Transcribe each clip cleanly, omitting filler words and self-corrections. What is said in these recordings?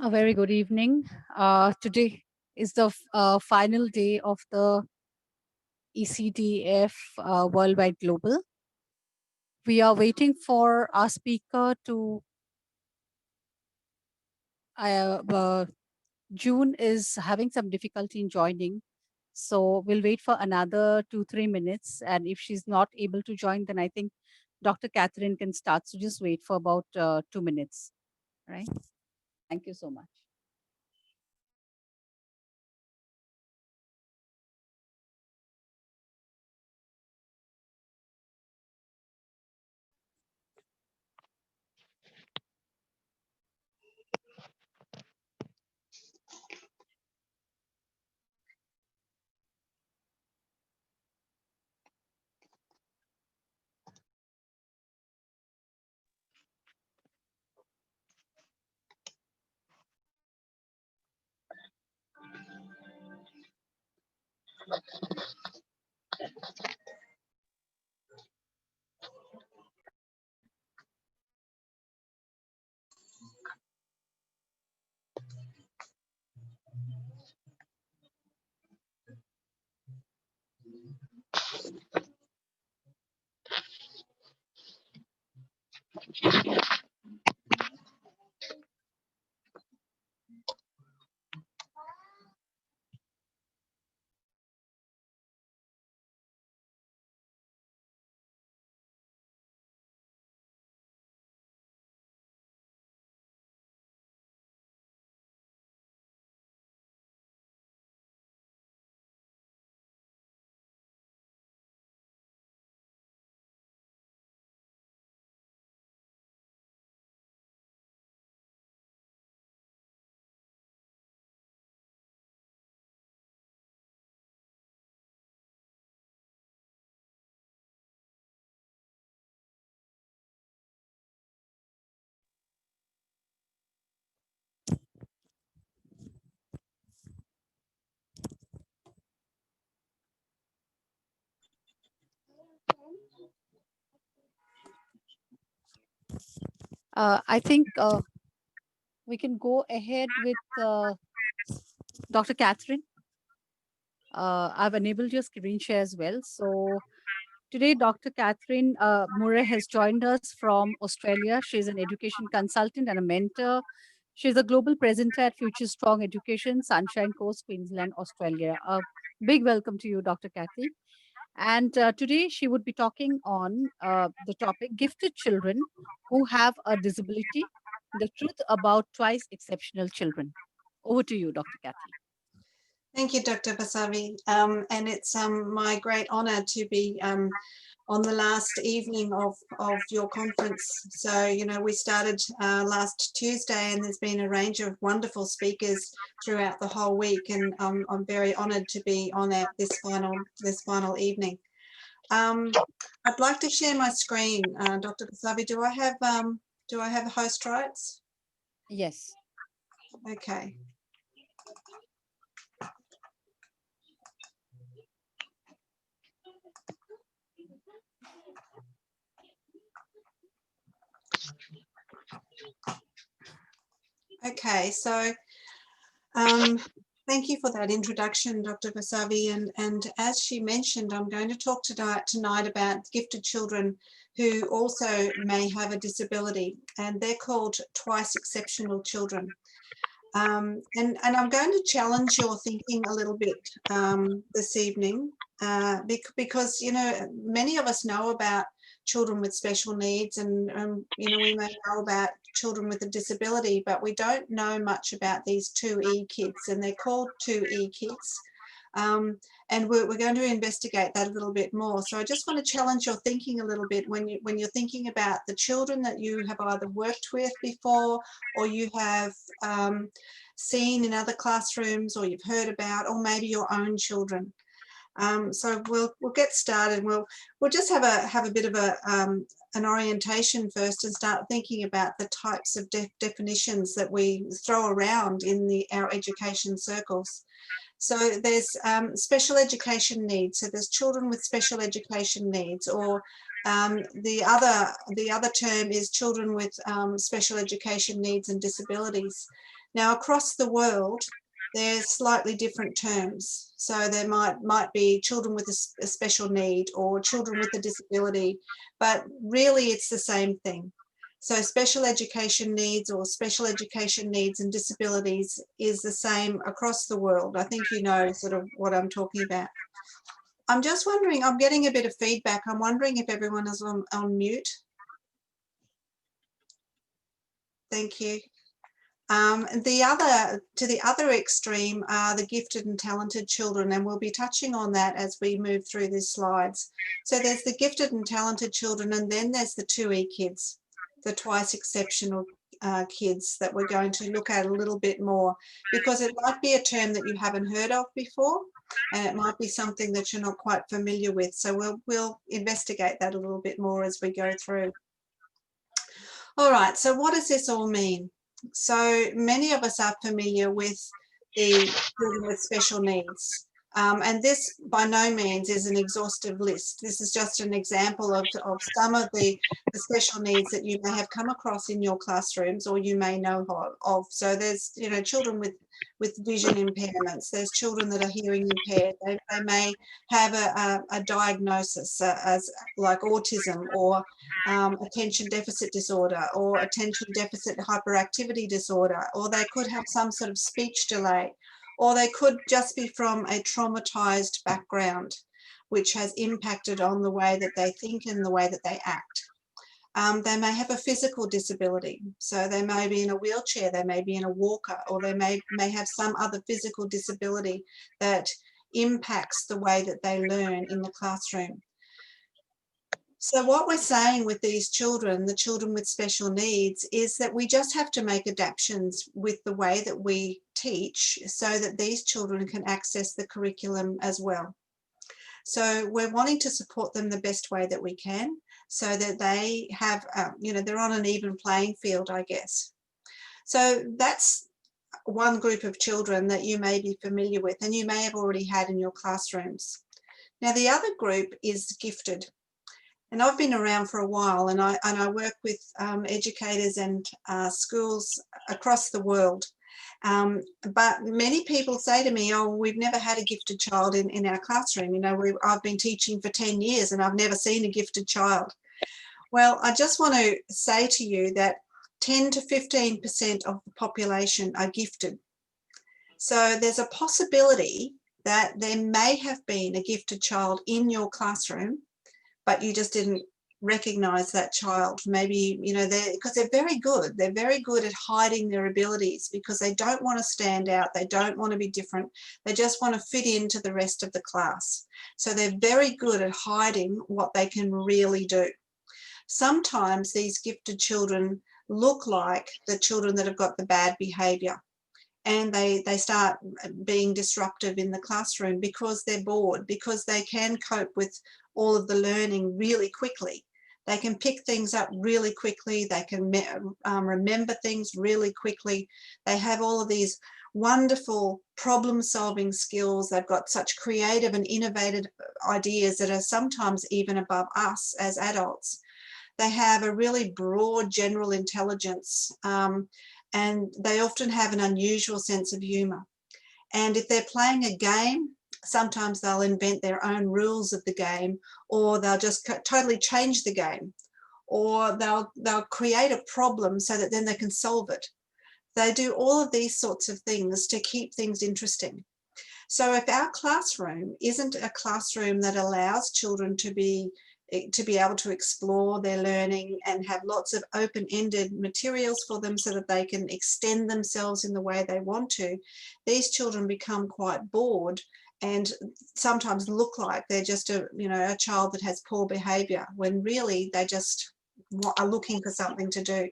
A very good evening. Today is the final day of the ECDF Worldwide Global. We are waiting for our speaker to. June is having some difficulty in joining, so we'll wait for another 2-3 minutes. And if she's not able to join, then I think Dr. Kathryn can start. So just wait for about 2 minutes. Right? Thank you so much. I think we can go ahead with Dr. Kathryn. I've enabled your screen share as well. So today, Dr. Kathryn Murray has joined us from Australia. She's an education consultant and a mentor. She's a global presenter at Future Strong Education, Sunshine Coast, Queensland, Australia. A big welcome to you, Dr. Kathy. And today she would be talking on the topic Gifted Children Who Have a Disability, the Truth About Twice Exceptional Children. Over to you, Dr. Kathy. Thank you, Dr. Vasavi. And it's my great honor to be on the last evening of your conference. So, you know, we started last Tuesday and there's been a range of wonderful speakers throughout the whole week. And I'm very honored to be on this final evening. I'd like to share my screen, Dr. Vasavi. Do I have host rights? Yes. Okay. Okay, so thank you for that introduction, Dr. Vasavi. And as she mentioned, I'm going to talk tonight about gifted children who also may have a disability, and they're called twice exceptional children. And I'm going to challenge your thinking a little bit this evening because, you know, many of us know about children with special needs and, you know, we may know about children with a disability, but we don't know much about these 2E kids, and they're called 2E kids. And we're going to investigate that a little bit more. So I just want to challenge your thinking a little bit when you're thinking about the children that you have either worked with before or you have seen in other classrooms or you've heard about, or maybe your own children. So we'll get started. We'll just have a bit of an orientation first and start thinking about the types of definitions that we throw around in our education circles. So there's special education needs. So there's children with special education needs, or the other term is children with special education needs and disabilities. Now, across the world, there's slightly different terms. So there might be children with a special need or children with a disability, but really it's the same thing. So special education needs or special education needs and disabilities is the same across the world. I think you know sort of what I'm talking about. I'm just wondering, I'm getting a bit of feedback. I'm wondering if everyone is on mute. Thank you. To the other extreme are the gifted and talented children, and we'll be touching on that as we move through these slides. So there's the gifted and talented children, and then there's the 2E kids, the twice exceptional kids that we're going to look at a little bit more, because it might be a term that you haven't heard of before, and it might be something that you're not quite familiar with. So we'll investigate that a little bit more as we go through. All right, so what does this all mean? So many of us are familiar with the children with special needs. And this by no means is an exhaustive list. This is just an example of some of the special needs that you may have come across in your classrooms or you may know of. So there's, you know, children with vision impairments. There's children that are hearing impaired. They may have a diagnosis as like autism or attention deficit disorder or attention deficit hyperactivity disorder, or they could have some sort of speech delay, or they could just be from a traumatized background, which has impacted on the way that they think and the way that they act. They may have a physical disability, so they may be in a wheelchair, they may be in a walker, or they may have some other physical disability that impacts the way that they learn in the classroom. So what we're saying with these children, the children with special needs, is that we just have to make adaptations with the way that we teach so that these children can access the curriculum as well. So we're wanting to support them the best way that we can so that they have, you know, they're on an even playing field, I guess. So that's one group of children that you may be familiar with and you may have already had in your classrooms. Now, the other group is gifted. And I've been around for a while, and I work with educators and schools across the world. But many people say to me, oh, we've never had a gifted child in our classroom. You know, I've been teaching for 10 years and I've never seen a gifted child. Well, I just want to say to you that 10 to 15% of the population are gifted. So there's a possibility that there may have been a gifted child in your classroom, but you just didn't recognize that child. Maybe, you know, because they're very good. They're very good at hiding their abilities because they don't want to stand out. They don't want to be different. They just want to fit into the rest of the class. So they're very good at hiding what they can really do. Sometimes these gifted children look like the children that have got the bad behavior, and they start being disruptive in the classroom because they're bored, because they can cope with all of the learning really quickly. They can pick things up really quickly. They can remember things really quickly. They have all of these wonderful problem-solving skills. They've got such creative and innovative ideas that are sometimes even above us as adults. They have a really broad general intelligence, and they often have an unusual sense of humour. And if they're playing a game, sometimes they'll invent their own rules of the game, or they'll just totally change the game, or they'll create a problem so that then they can solve it. They do all of these sorts of things to keep things interesting. So if our classroom isn't a classroom that allows children to be able to explore their learning and have lots of open-ended materials for them so that they can extend themselves in the way they want to, these children become quite bored and sometimes look like they're just a child that has poor behavior, when really they just are looking for something to do.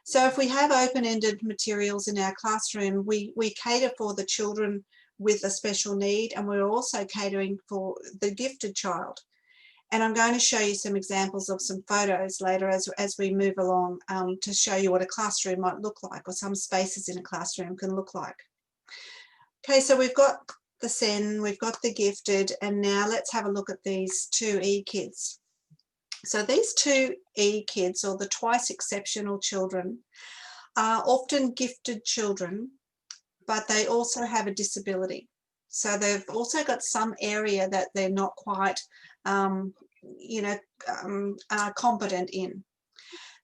So if we have open-ended materials in our classroom, we cater for the children with a special need, and we're also catering for the gifted child. And I'm going to show you some examples of some photos later as we move along, to show you what a classroom might look like, or some spaces in a classroom can look like. Okay, so we've got the SEN, we've got the gifted, and now let's have a look at these 2E kids. So these 2E kids, or the twice exceptional children, are often gifted children, but they also have a disability. So they've also got some area that they're not quite, competent in.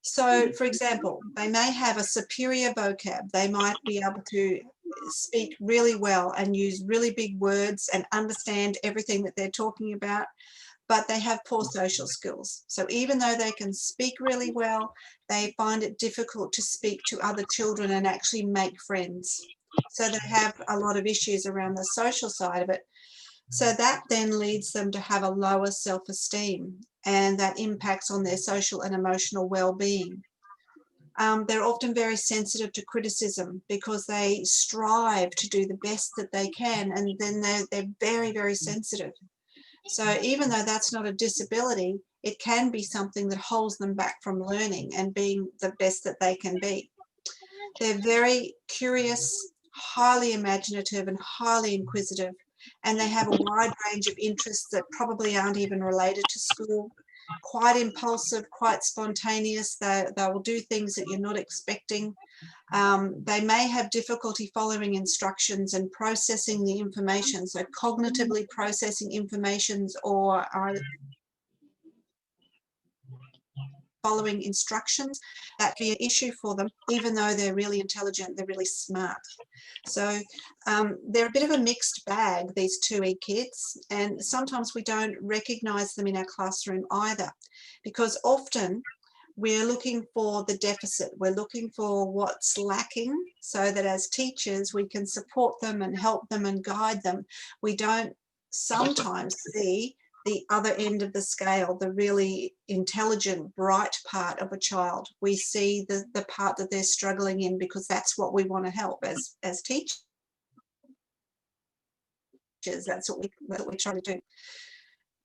So, for example, they may have a superior vocab. They might be able to speak really well and use really big words and understand everything that they're talking about, but they have poor social skills. So even though they can speak really well, they find it difficult to speak to other children and actually make friends. So they have a lot of issues around the social side of it. So that then leads them to have a lower self-esteem, and that impacts on their social and emotional well-being. They're often very sensitive to criticism because they strive to do the best that they can, and then they're very, very sensitive. So even though that's not a disability, it can be something that holds them back from learning and being the best that they can be. They're very curious, highly imaginative, and highly inquisitive, and they have a wide range of interests that probably aren't even related to school. Quite impulsive, quite spontaneous. They will do things that you're not expecting. They may have difficulty following instructions and processing the information, so cognitively processing informations or following instructions. That can be an issue for them, even though they're really intelligent, they're really smart. So they're a bit of a mixed bag, these 2E kids, and sometimes we don't recognise them in our classroom either, because often we're looking for the deficit, we're looking for what's lacking, so that as teachers we can support them and help them and guide them. We don't sometimes see the other end of the scale, the really intelligent, bright part of a child. We see the part that they're struggling in, because that's what we want to help as teachers. That's what we try to do.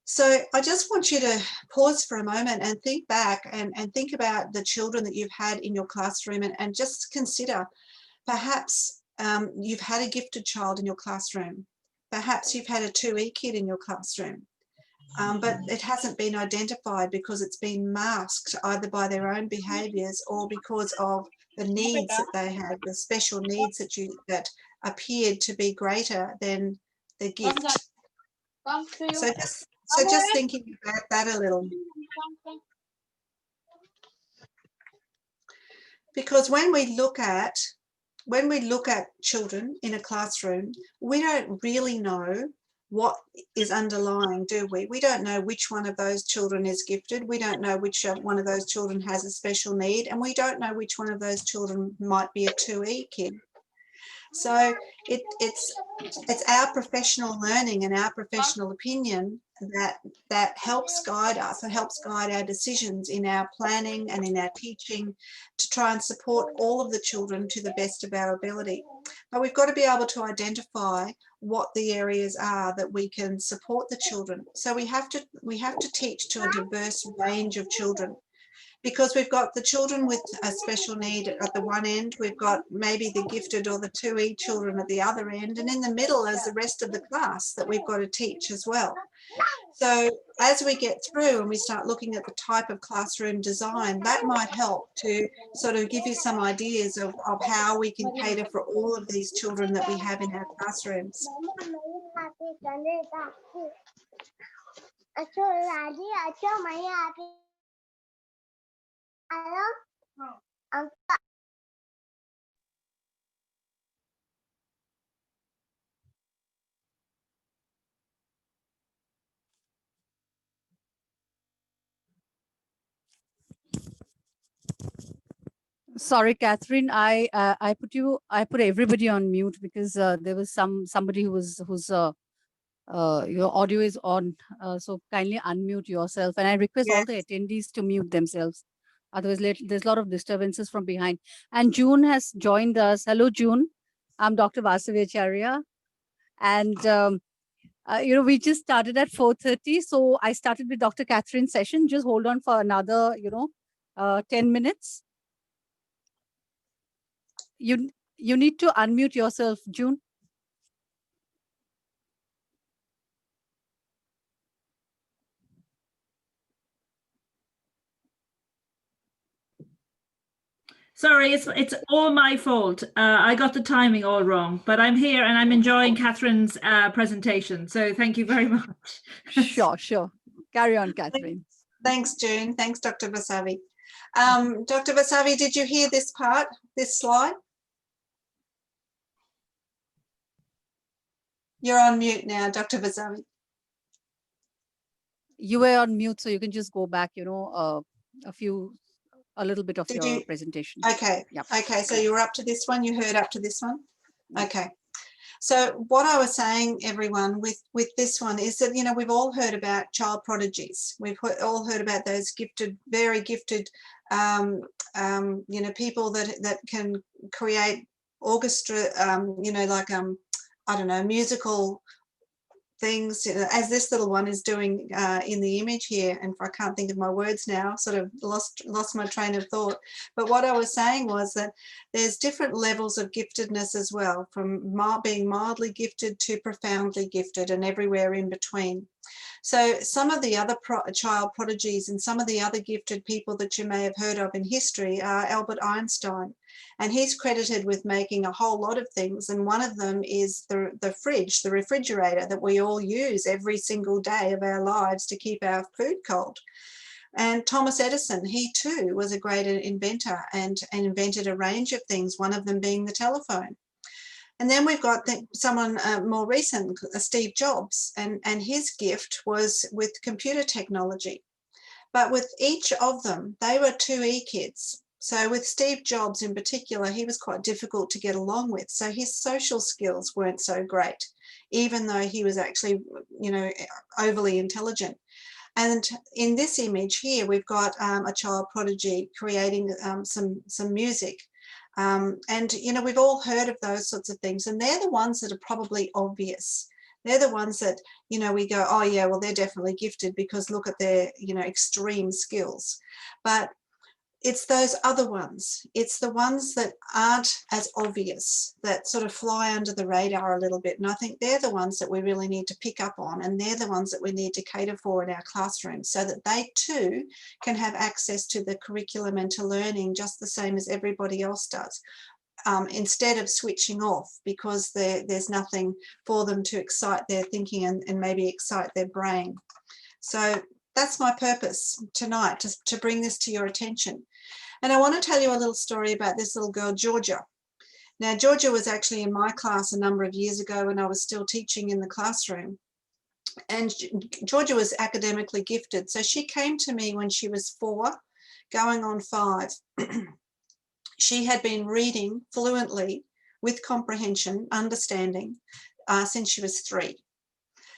So I just want you to pause for a moment and think back and think about the children that you've had in your classroom, and just consider, perhaps you've had a gifted child in your classroom. Perhaps you've had a 2E kid in your classroom. But it hasn't been identified because it's been masked either by their own behaviours or because of the needs that they had, the special needs that appeared to be greater than the gift. So just thinking about that a little. Because when we look at children in a classroom, we don't really know what is underlying, do we? We don't know which one of those children is gifted. We don't know which one of those children has a special need, and we don't know which one of those children might be a 2E kid. So it's our professional learning and our professional opinion that helps guide us and helps guide our decisions in our planning and in our teaching, to try and support all of the children to the best of our ability. But we've got to be able to identify what the areas are that we can support the children. So we have to teach to a diverse range of children, because we've got the children with a special need at the one end, we've got maybe the gifted or the 2E children at the other end, and in the middle is the rest of the class that we've got to teach as well. So as we get through and we start looking at the type of classroom design, that might help to sort of give you some ideas of how we can cater for all of these children that we have in our classrooms. Sorry, Kathryn, I put everybody on mute because there was somebody whose your audio is on. So kindly unmute yourself, and I request all the attendees to mute themselves. Otherwise, there's a lot of disturbances from behind. And June has joined us. Hello, June. I'm Dr. Vasavacharya, and we just started at 4:30. So I started with Dr. Kathryn's session. Just hold on for another 10 minutes. You need to unmute yourself, June. Sorry, it's all my fault. I got the timing all wrong, but I'm here and I'm enjoying Kathryn's presentation. So thank you very much. Sure, sure. Carry on, Kathryn. Thanks, June. Thanks, Dr. Vasavi. Dr. Vasavi, did you hear this part, this slide? You're on mute now, Dr. Vasavi. You were on mute, so you can just go back, a little bit of Did your you? presentation. Okay. Yep. Okay, so you were up to this one, you heard up to this one? Okay. So what I was saying, everyone, with this one is that, we've all heard about child prodigies. We've all heard about those gifted, very gifted, people that can create orchestra, I don't know, musical things, as this little one is doing in the image here. And I can't think of my words now, sort of lost my train of thought. But what I was saying was that there's different levels of giftedness as well, from being mildly gifted to profoundly gifted and everywhere in between. So some of the other child prodigies and some of the other gifted people that you may have heard of in history are Albert Einstein. And he's credited with making a whole lot of things. And one of them is the fridge, the refrigerator that we all use every single day of our lives to keep our food cold. And Thomas Edison, he too was a great inventor and invented a range of things, one of them being the telephone. And then we've got someone more recent, Steve Jobs, and his gift was with computer technology. But with each of them, they were 2E kids. So with Steve Jobs in particular, he was quite difficult to get along with. So his social skills weren't so great, even though he was actually, overly intelligent. And in this image here, we've got a child prodigy creating some music. We've all heard of those sorts of things, and they're the ones that are probably obvious. They're the ones that, we go, oh yeah, well, they're definitely gifted because look at their, extreme skills. But it's those other ones. It's the ones that aren't as obvious, that sort of fly under the radar a little bit. And I think they're the ones that we really need to pick up on, and they're the ones that we need to cater for in our classrooms so that they too can have access to the curriculum and to learning just the same as everybody else does. Instead of switching off because there's nothing for them to excite their thinking and maybe excite their brain. So that's my purpose tonight, to bring this to your attention. And I want to tell you a little story about this little girl, Georgia. Now, Georgia was actually in my class a number of years ago when I was still teaching in the classroom. And Georgia was academically gifted. So she came to me when she was 4, going on 5. She had been reading fluently with comprehension, understanding, since she was 3.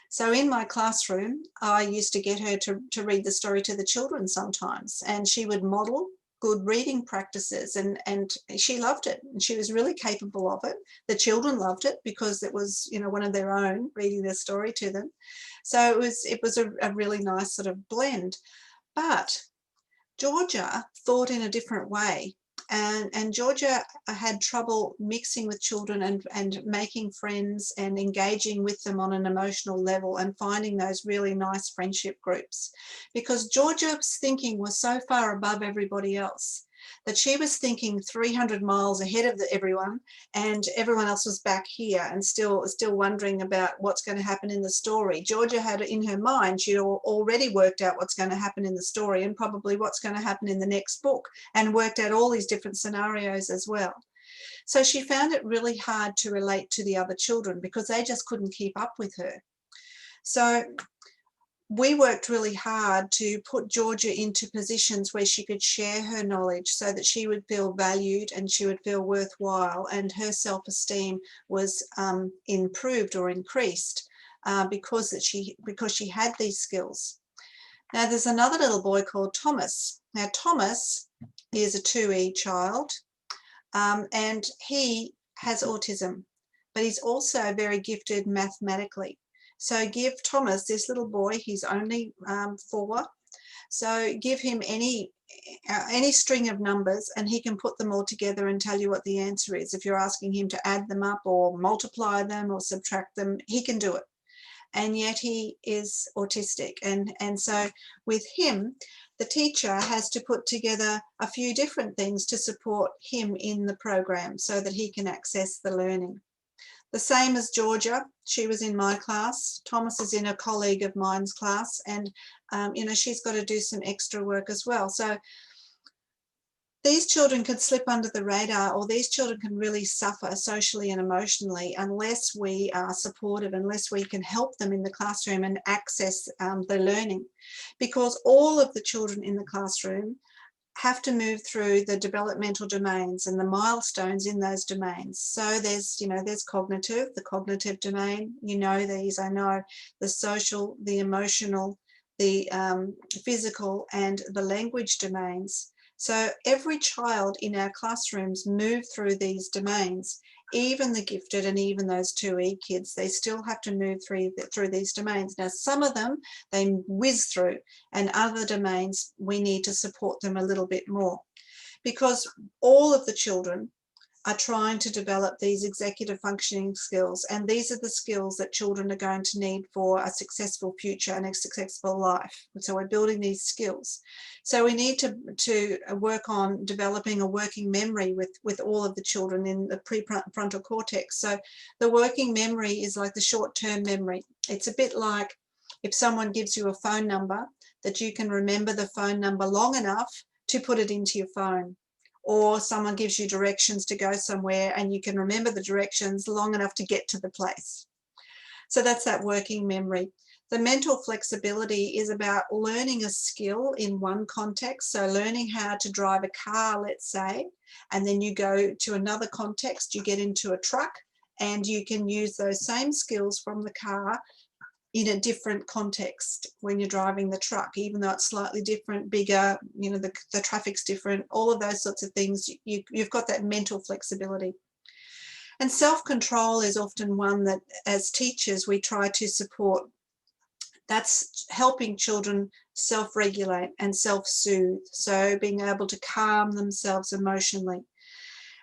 So in my classroom, I used to get her to read the story to the children sometimes, and she would model good reading practices, and she loved it, and she was really capable of it. The children loved it because it was, one of their own reading their story to them. So it was a really nice sort of blend. But Georgia thought in a different way. And Georgia had trouble mixing with children and making friends and engaging with them on an emotional level and finding those really nice friendship groups, because Georgia's thinking was so far above everybody else that she was thinking 300 miles ahead of everyone, and everyone else was back here and still wondering about what's going to happen in the story. Georgia had in her mind, she'd already worked out what's going to happen in the story and probably what's going to happen in the next book, and worked out all these different scenarios as well. So she found it really hard to relate to the other children because they just couldn't keep up with her. So we worked really hard to put Georgia into positions where she could share her knowledge so that she would feel valued and she would feel worthwhile, and her self-esteem was improved or increased because she had these skills. Now there's another little boy called Thomas. Now Thomas is a 2E child, and he has autism, but he's also very gifted mathematically. So give Thomas, this little boy, he's only 4, so give him any string of numbers and he can put them all together and tell you what the answer is. If you're asking him to add them up or multiply them or subtract them, he can do it. and yet he is autistic. And so with him, the teacher has to put together a few different things to support him in the program so that he can access the learning. The same as Georgia, she was in my class. Thomas is in a colleague of mine's class, and you know, she's got to do some extra work as well. So these children could slip under the radar, or these children can really suffer socially and emotionally unless we are supportive, unless we can help them in the classroom and access the learning. Because all of the children in the classroom have to move through the developmental domains and the milestones in those domains. So there's, you know, there's cognitive, the cognitive domain, you know these, I know, the social, the emotional, the physical, and the language domains. So every child in our classrooms move through these domains, even the gifted and even those 2E kids, they still have to move through these domains. Now, some of them they whiz through, and other domains we need to support them a little bit more, because all of the children are trying to develop these executive functioning skills, and these are the skills that children are going to need for a successful future and a successful life. So we're building these skills. So we need to work on developing a working memory with all of the children in the prefrontal cortex. So the working memory is like the short-term memory. It's a bit like if someone gives you a phone number, that you can remember the phone number long enough to put it into your phone. Or someone gives you directions to go somewhere and you can remember the directions long enough to get to the place. So that's that working memory. The mental flexibility is about learning a skill in one context. So learning how to drive a car, let's say, and then you go to another context, you get into a truck, and you can use those same skills from the car in a different context when you're driving the truck, even though it's slightly different, bigger, you know, the traffic's different, all of those sorts of things. You've got that mental flexibility. And self-control is often one that as teachers we try to support. That's helping children self-regulate and self-soothe, so being able to calm themselves emotionally.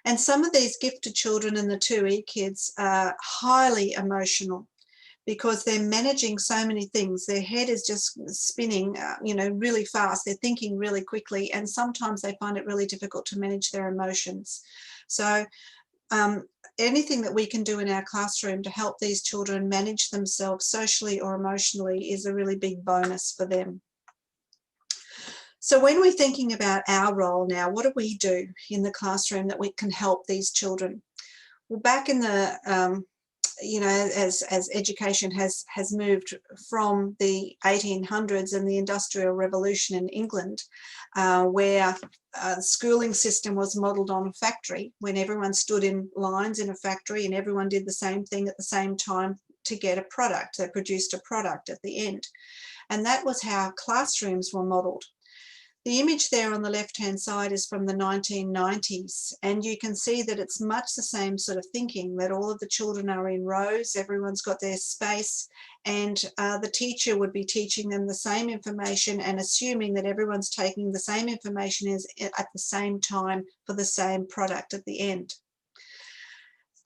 And some of these gifted children and the 2E kids are highly emotional, because they're managing so many things. Their head is just spinning, you know, really fast. They're thinking really quickly, and sometimes they find it really difficult to manage their emotions. So anything that we can do in our classroom to help these children manage themselves socially or emotionally is a really big bonus for them. So when we're thinking about our role now, what do we do in the classroom that we can help these children? Well, back in the you know, as education has moved from the 1800s and the Industrial Revolution in England, where the schooling system was modelled on a factory, when everyone stood in lines in a factory and everyone did the same thing at the same time to get a product. They produced a product at the end. And that was how classrooms were modelled. The image there on the left-hand side is from the 1990s, and you can see that it's much the same sort of thinking, that all of the children are in rows, everyone's got their space, and the teacher would be teaching them the same information and assuming that everyone's taking the same information at the same time for the same product at the end.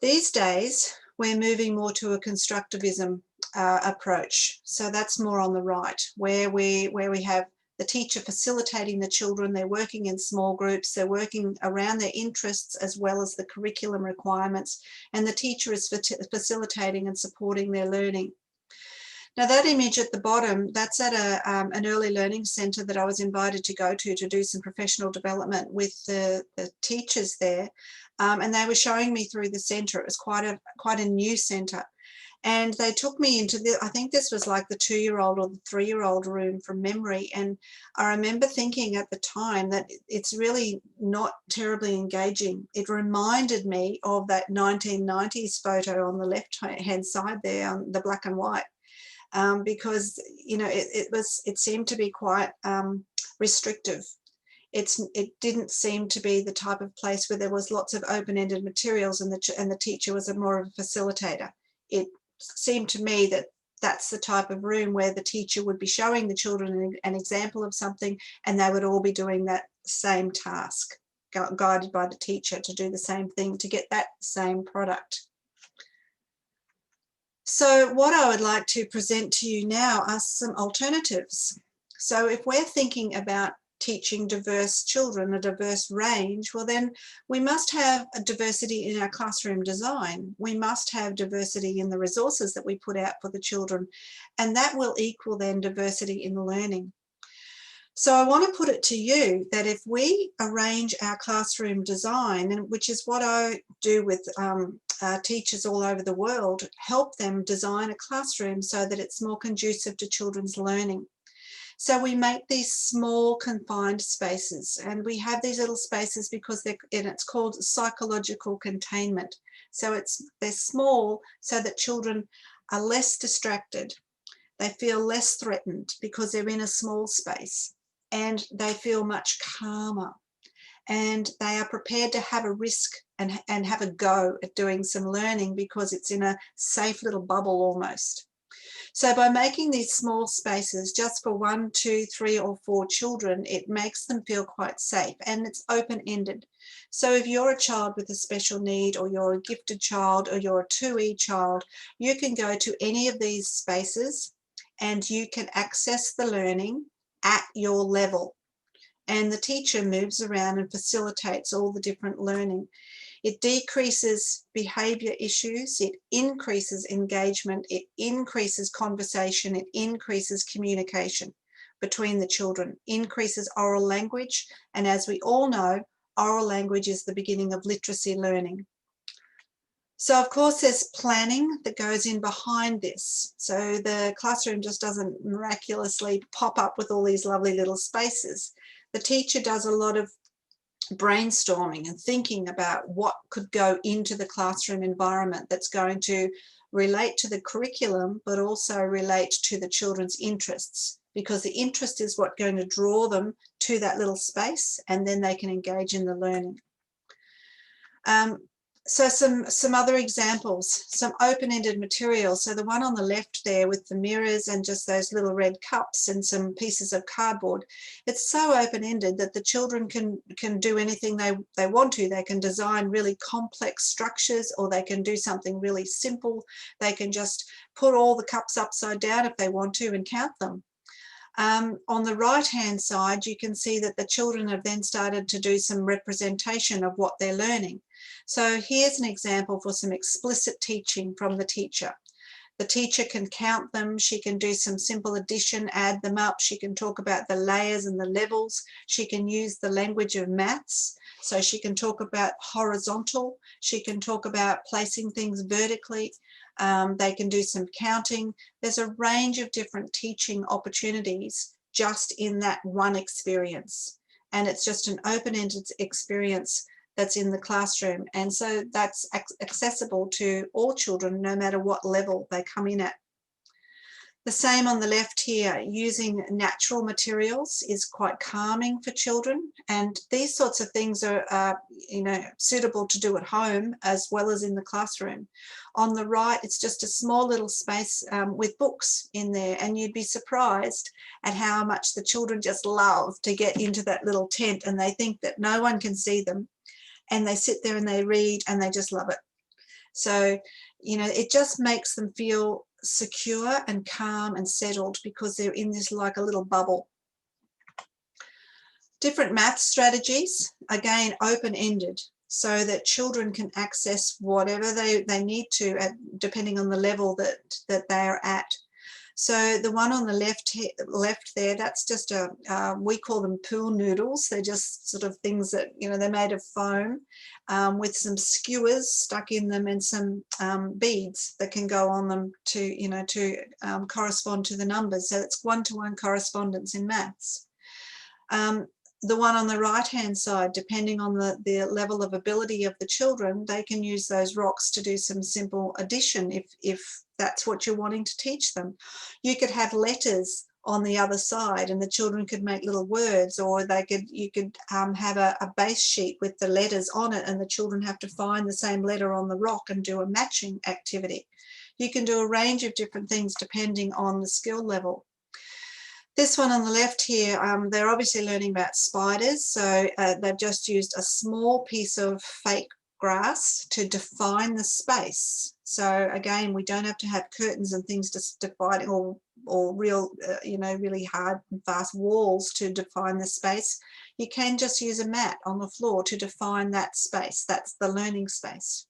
These days, we're moving more to a constructivism approach. So that's more on the right, where we have the teacher facilitating the children. They're working in small groups, they're working around their interests as well as the curriculum requirements, and the teacher is facilitating and supporting their learning. Now that image at the bottom, that's at an early learning centre that I was invited to go to do some professional development with the teachers there, and they were showing me through the centre. It was quite a new centre. And they took me into I think this was like the 2-year-old or the 3-year-old room from memory. And I remember thinking at the time that it's really not terribly engaging. It reminded me of that 1990s photo on the left-hand side there, on the black and white, because, you know, it seemed to be quite restrictive. It didn't seem to be the type of place where there was lots of open-ended materials and the teacher was more of a facilitator. It seemed to me that that's the type of room where the teacher would be showing the children an example of something, and they would all be doing that same task, guided by the teacher to do the same thing to get that same product. So what I would like to present to you now are some alternatives. So if we're thinking about teaching diverse children, a diverse range, well then we must have a diversity in our classroom design. We must have diversity in the resources that we put out for the children, and that will equal then diversity in learning. So I want to put it to you that if we arrange our classroom design, and which is what I do with teachers all over the world, help them design a classroom so that it's more conducive to children's learning. So we make these small confined spaces, and we have these little spaces because it's called psychological containment. So they're small so that children are less distracted. They feel less threatened because they're in a small space, and they feel much calmer, and they are prepared to have a risk and have a go at doing some learning because it's in a safe little bubble almost. So by making these small spaces just for 1, 2, 3 or 4 children, it makes them feel quite safe, and it's open-ended. So if you're a child with a special need, or you're a gifted child, or you're a 2E child, you can go to any of these spaces and you can access the learning at your level. And the teacher moves around and facilitates all the different learning. It decreases behaviour issues, it increases engagement, it increases conversation, it increases communication between the children, increases oral language, and as we all know, oral language is the beginning of literacy learning. So of course there's planning that goes in behind this. So the classroom just doesn't miraculously pop up with all these lovely little spaces. The teacher does a lot of brainstorming and thinking about what could go into the classroom environment that's going to relate to the curriculum, but also relate to the children's interests, because the interest is what's going to draw them to that little space, and then they can engage in the learning. So some other examples, some open-ended materials. So the one on the left there with the mirrors and just those little red cups and some pieces of cardboard, it's so open-ended that the children can do anything they want to. They can design really complex structures, or they can do something really simple. They can just put all the cups upside down if they want to and count them. On the right-hand side, you can see that the children have then started to do some representation of what they're learning. So here's an example for some explicit teaching from the teacher. The teacher can count them, she can do some simple addition, add them up, she can talk about the layers and the levels, she can use the language of maths, so she can talk about horizontal, she can talk about placing things vertically, they can do some counting. There's a range of different teaching opportunities just in that one experience, and it's just an open-ended experience that's in the classroom, and so that's accessible to all children no matter what level they come in at. The same on the left here, using natural materials is quite calming for children, and these sorts of things are suitable to do at home as well as in the classroom. On the right, it's just a small little space with books in there, and you'd be surprised at how much the children just love to get into that little tent, and they think that no one can see them, and they sit there and they read and they just love it. So, it just makes them feel secure and calm and settled because they're in this like a little bubble. Different math strategies, again, open-ended, so that children can access whatever they need to depending on the level that they're at. So the one on the left there, that's just we call them pool noodles. They're just sort of things that, they're made of foam with some skewers stuck in them and some beads that can go on them to correspond to the numbers. So it's one-to-one correspondence in maths. The one on the right-hand side, depending on the level of ability of the children, they can use those rocks to do some simple addition if that's what you're wanting to teach them. You could have letters on the other side and the children could make little words, or you could have a base sheet with the letters on it and the children have to find the same letter on the rock and do a matching activity. You can do a range of different things depending on the skill level. This one on the left here, they're obviously learning about spiders, so they've just used a small piece of fake grass to define the space. So again, we don't have to have curtains and things to define, or real, you know, really hard and fast walls to define the space. You can just use a mat on the floor to define that space. That's the learning space.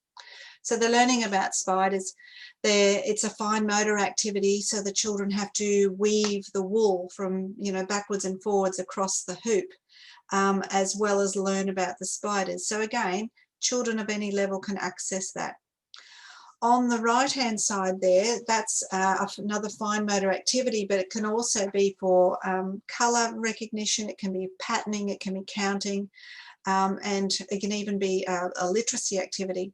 So the learning about spiders, it's a fine motor activity. So the children have to weave the wool from, you know, backwards and forwards across the hoop, as well as learn about the spiders. So again, children of any level can access that. On the right hand side there, that's another fine motor activity, but it can also be for colour recognition, it can be patterning, it can be counting, and it can even be a literacy activity.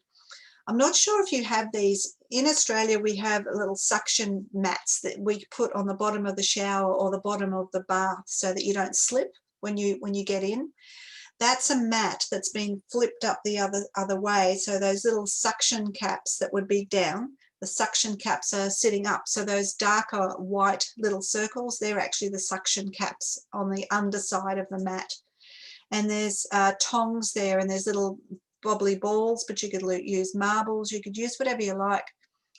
I'm not sure if you have these. In Australia, we have little suction mats that we put on the bottom of the shower or the bottom of the bath so that you don't slip when you get in. That's a mat that's been flipped up the other way. So those little suction caps that would be down, the suction caps are sitting up. So those darker white little circles, they're actually the suction caps on the underside of the mat. And there's tongs there, and there's little bobbly balls, but you could use marbles, you could use whatever you like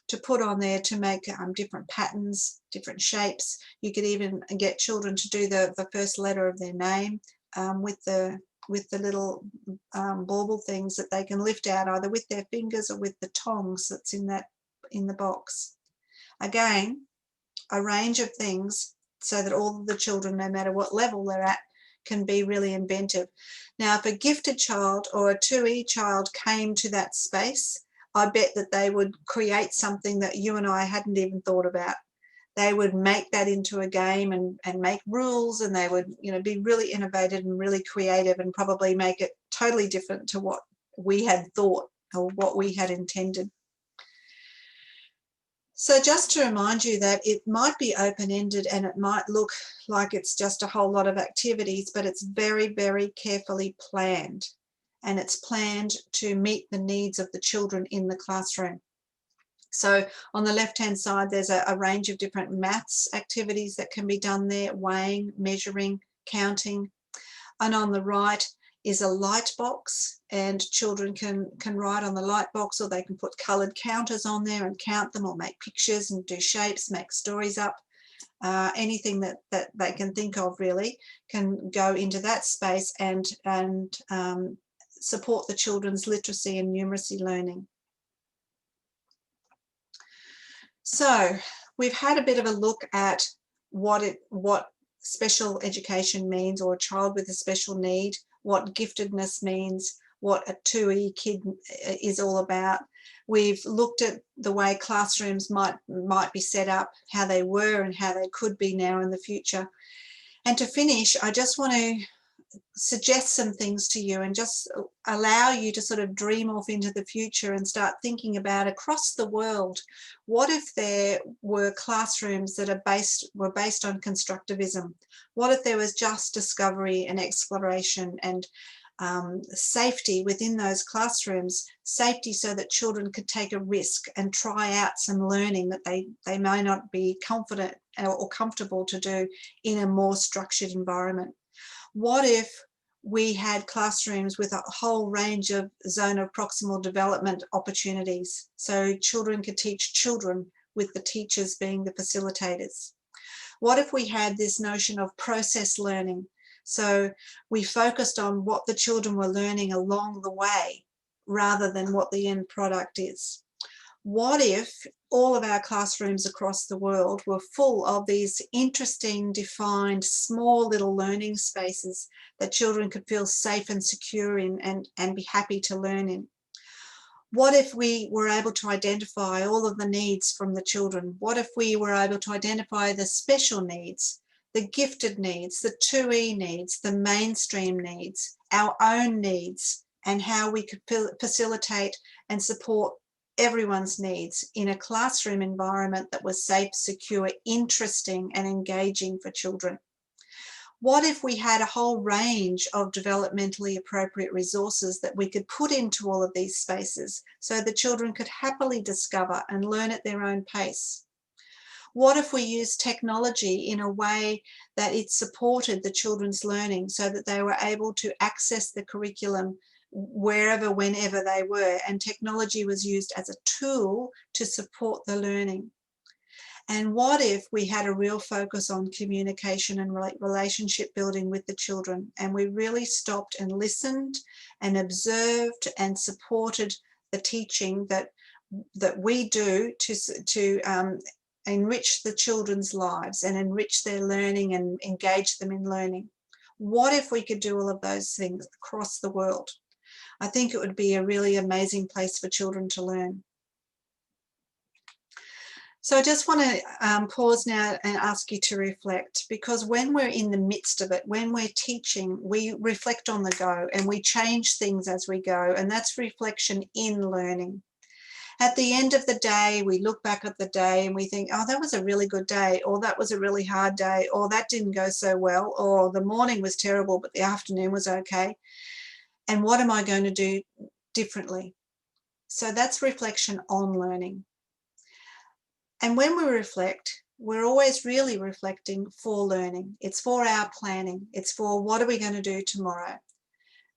to put on there to make different patterns, different shapes. You could even get children to do the first letter of their name with the little bauble things that they can lift out either with their fingers or with the tongs that's in the box. Again, a range of things so that all of the children, no matter what level they're at, can be really inventive. Now, if a gifted child or a 2E child came to that space, I bet that they would create something that you and I hadn't even thought about. They would make that into a game and make rules, and they would, you know, be really innovative and really creative and probably make it totally different to what we had thought or what we had intended. So just to remind you that it might be open-ended and it might look like it's just a whole lot of activities, but it's very, very carefully planned, and it's planned to meet the needs of the children in the classroom. So on the left-hand side, there's a range of different maths activities that can be done there, weighing, measuring, counting. And on the right is a light box, and children can write on the light box, or they can put coloured counters on there and count them, or make pictures and do shapes, make stories up. Anything that they can think of really can go into that space and support the children's literacy and numeracy learning. So we've had a bit of a look at what special education means, or a child with a special need, what giftedness means, what a 2E kid is all about. We've looked at the way classrooms might be set up, how they were and how they could be now in the future. And to finish, I just want to suggest some things to you and just allow you to sort of dream off into the future and start thinking about across the world, what if there were classrooms that were based on constructivism? What if there was just discovery and exploration and safety within those classrooms, safety so that children could take a risk and try out some learning that they may not be confident or comfortable to do in a more structured environment? What if we had classrooms with a whole range of zone of proximal development opportunities, so children could teach children with the teachers being the facilitators? What if we had this notion of process learning? So we focused on what the children were learning along the way rather than what the end product is. What if all of our classrooms across the world were full of these interesting, defined, small little learning spaces that children could feel safe and secure in and be happy to learn in? What if we were able to identify all of the needs from the children? What if we were able to identify the special needs, the gifted needs, the 2E needs, the mainstream needs, our own needs, and how we could facilitate and support everyone's needs in a classroom environment that was safe, secure, interesting, and engaging for children? What if we had a whole range of developmentally appropriate resources that we could put into all of these spaces so the children could happily discover and learn at their own pace? What if we used technology in a way that it supported the children's learning so that they were able to access the curriculum wherever, whenever they were, and technology was used as a tool to support the learning. And what if we had a real focus on communication and relationship building with the children, and we really stopped and listened and observed and supported the teaching that we do to enrich the children's lives and enrich their learning and engage them in learning? What if we could do all of those things across the world? I think it would be a really amazing place for children to learn. So I just want to pause now and ask you to reflect, because when we're in the midst of it, when we're teaching, we reflect on the go and we change things as we go, and that's reflection in learning. At the end of the day, we look back at the day and we think, oh, that was a really good day, or that was a really hard day, or that didn't go so well, or the morning was terrible, but the afternoon was okay. And what am I going to do differently? So that's reflection on learning. And when we reflect, we're always really reflecting for learning. It's for our planning. It's for what are we going to do tomorrow?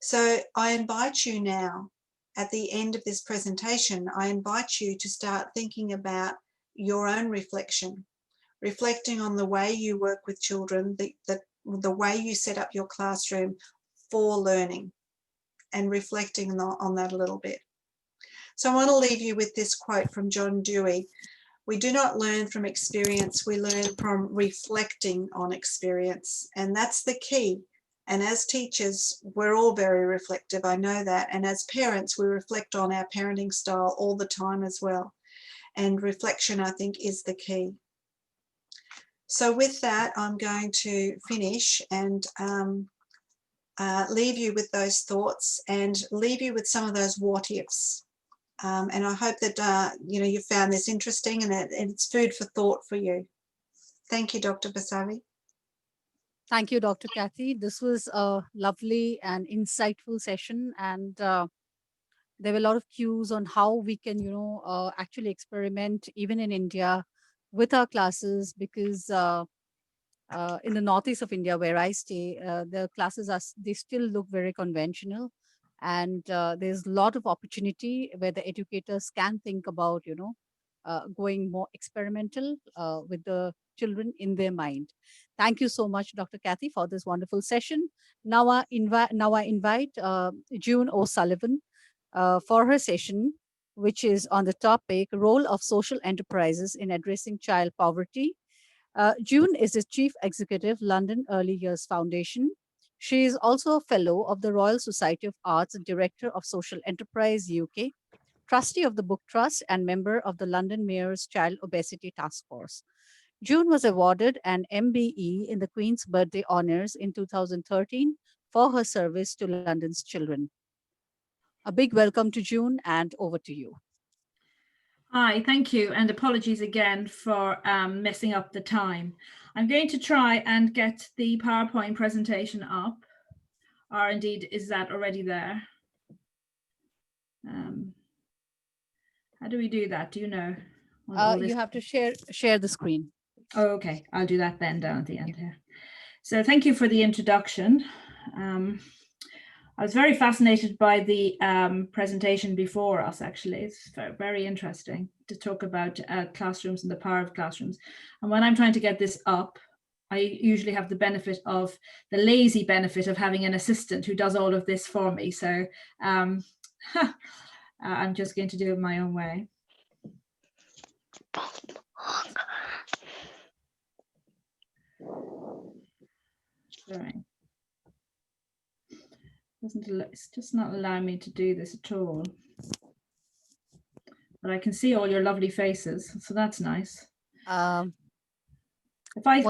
So I invite you now, at the end of this presentation, I invite you to start thinking about your own reflection, reflecting on the way you work with children, the way you set up your classroom for learning, and reflecting on that a little bit. So I want to leave you with this quote from John Dewey. We do not learn from experience, we learn from reflecting on experience. And that's the key. And as teachers, we're all very reflective, I know that. And as parents, we reflect on our parenting style all the time as well. And reflection, I think, is the key. So with that, I'm going to finish and leave you with those thoughts and leave you with some of those what ifs. And I hope that you found this interesting and it's food for thought for you. Thank you, Dr. Vasavi. Thank you, Dr. Kathy. This was a lovely and insightful session, and there were a lot of cues on how we can, actually experiment even in India with our classes, because in the northeast of India, where I stay, the classes they still look very conventional. And there's a lot of opportunity where the educators can think about, going more experimental with the children in their mind. Thank you so much, Dr. Kathy, for this wonderful session. Now I invite June O Sullivan for her session, which is on the topic Role of Social Enterprises in Addressing Child Poverty. June is the Chief Executive, London Early Years Foundation. She is also a Fellow of the Royal Society of Arts and Director of Social Enterprise UK, Trustee of the Book Trust, and member of the London Mayor's Child Obesity Task Force. June was awarded an MBE in the Queen's Birthday Honours in 2013 for her service to London's children. A big welcome to June, and over to you. Hi, thank you, and apologies again for messing up the time. I'm going to try and get the PowerPoint presentation up, or indeed, is that already there? How do we do that? Do you know? You have to share the screen. Oh, okay, I'll do that then down at the end here. So thank you for the introduction. I was very fascinated by the presentation before us, actually. It's very interesting to talk about classrooms and the power of classrooms. And when I'm trying to get this up, I usually have the benefit of the lazy benefit of having an assistant who does all of this for me. So I'm just going to do it my own way. Sorry. It's just not allowing me to do this at all. But I can see all your lovely faces, so that's nice. If I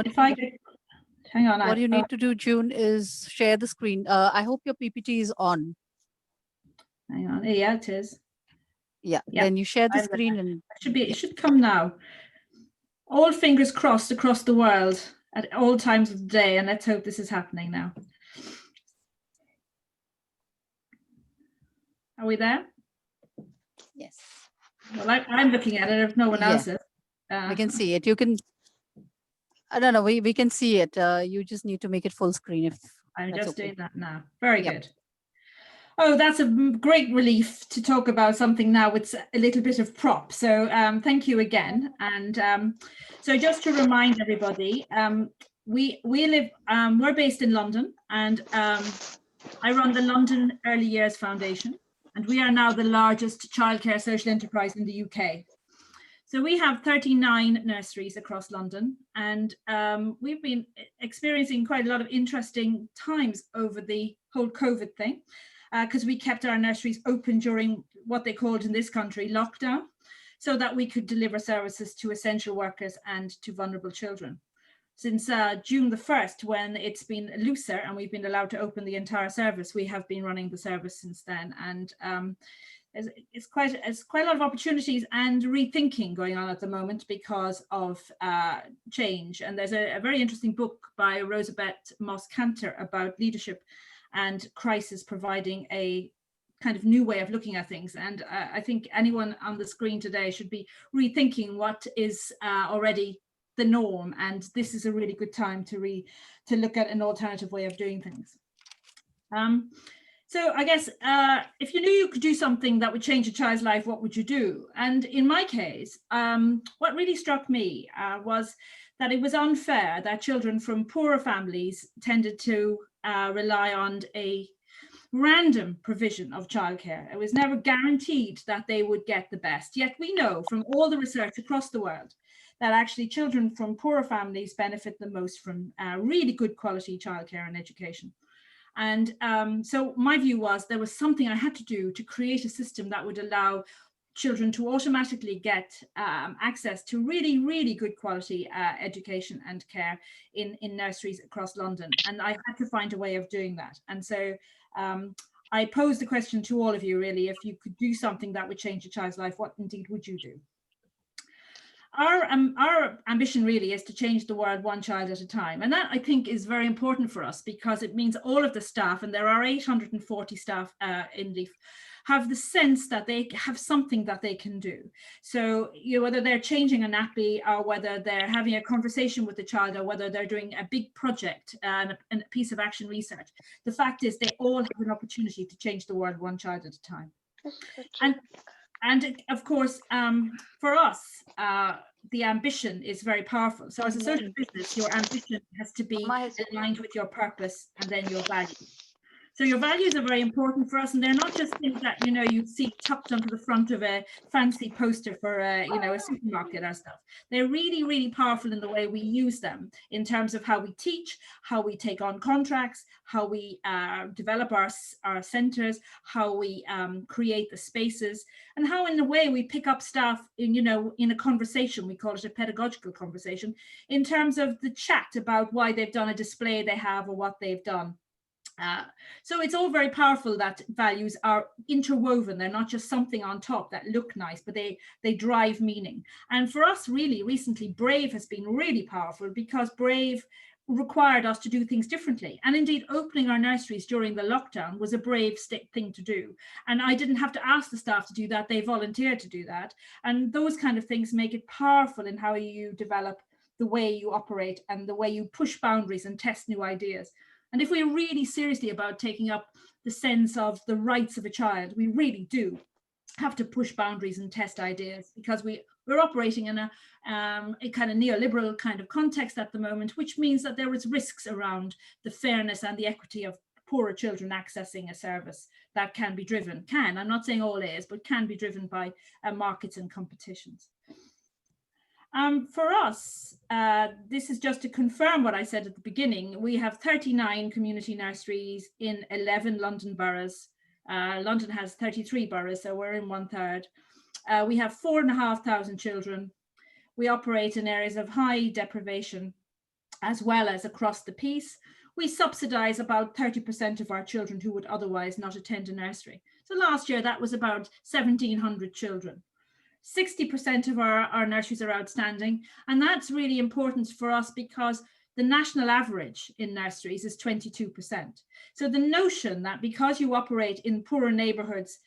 hang on. What you need to do, June, is share the screen. I hope your PPT is on. Hang on. Yeah, it is. Yeah. Then you share the screen and it should come now. All fingers crossed across the world at all times of the day, and let's hope this is happening now. Are we there? Yes. Well, I'm looking at it if no one else is. We can see it. You can, I don't know, we can see it. You just need to make it full screen if I'm just doing that now. Very good. Oh, that's a great relief to talk about something now with a little bit of prop. So thank you again. And so just to remind everybody, we're based in London, and I run the London Early Years Foundation, and we are now the largest childcare social enterprise in the UK. So we have 39 nurseries across London, and we've been experiencing quite a lot of interesting times over the whole COVID thing, because we kept our nurseries open during what they called in this country lockdown, so that we could deliver services to essential workers and to vulnerable children. Since June the 1st, when it's been looser and we've been allowed to open the entire service, we have been running the service since then. And it's quite a lot of opportunities and rethinking going on at the moment because of change. And there's a very interesting book by Rosabeth Moss-Kanter about leadership and crisis, providing a kind of new way of looking at things. And I think anyone on the screen today should be rethinking what is already the norm, and this is a really good time to look at an alternative way of doing things. So I guess if you knew you could do something that would change a child's life, what would you do? And in my case, what really struck me was that it was unfair that children from poorer families tended to rely on a random provision of childcare. It was never guaranteed that they would get the best. Yet we know from all the research across the world that actually children from poorer families benefit the most from really good quality childcare and education. And so my view was there was something I had to do to create a system that would allow children to automatically get access to really, really good quality education and care in nurseries across London. And I had to find a way of doing that. And so I posed the question to all of you, really, if you could do something that would change a child's life, what indeed would you do? Our ambition really is to change the world one child at a time. And that, I think, is very important for us, because it means all of the staff, and there are 840 staff in LEYF, have the sense that they have something that they can do. So whether they're changing a nappy, or whether they're having a conversation with the child, or whether they're doing a big project and a piece of action research, the fact is they all have an opportunity to change the world one child at a time. And of course, for us, the ambition is very powerful. So as a social business, your ambition has to be aligned with your purpose and then your values. So your values are very important for us, and they're not just things that you see tucked onto the front of a fancy poster for a supermarket or stuff. They're really, really powerful in the way we use them, in terms of how we teach, how we take on contracts, how we develop our centres, how we create the spaces, and how in a way we pick up staff in a conversation. We call it a pedagogical conversation, in terms of the chat about why they've done a display they have or what they've done. So it's all very powerful that values are interwoven. They're not just something on top that look nice, but they drive meaning. And for us, really, recently, Brave has been really powerful, because Brave required us to do things differently. And indeed, opening our nurseries during the lockdown was a brave thing to do. And I didn't have to ask the staff to do that. They volunteered to do that. And those kind of things make it powerful in how you develop the way you operate and the way you push boundaries and test new ideas. And if we're really seriously about taking up the sense of the rights of a child, we really do have to push boundaries and test ideas, because we're operating in a kind of neoliberal kind of context at the moment, which means that there is risks around the fairness and the equity of poorer children accessing a service that can be driven, I'm not saying all is, but can be driven by markets and competitions. For us, this is just to confirm what I said at the beginning. We have 39 community nurseries in 11 London boroughs. London has 33 boroughs, so we're in 1/3. We have 4,500 children. We operate in areas of high deprivation, as well as across the piece. We subsidise about 30% of our children who would otherwise not attend a nursery. So last year, that was about 1,700 children. 60% of our nurseries are outstanding, and that's really important for us, because the national average in nurseries is 22%. So the notion that because you operate in poorer neighbourhoods,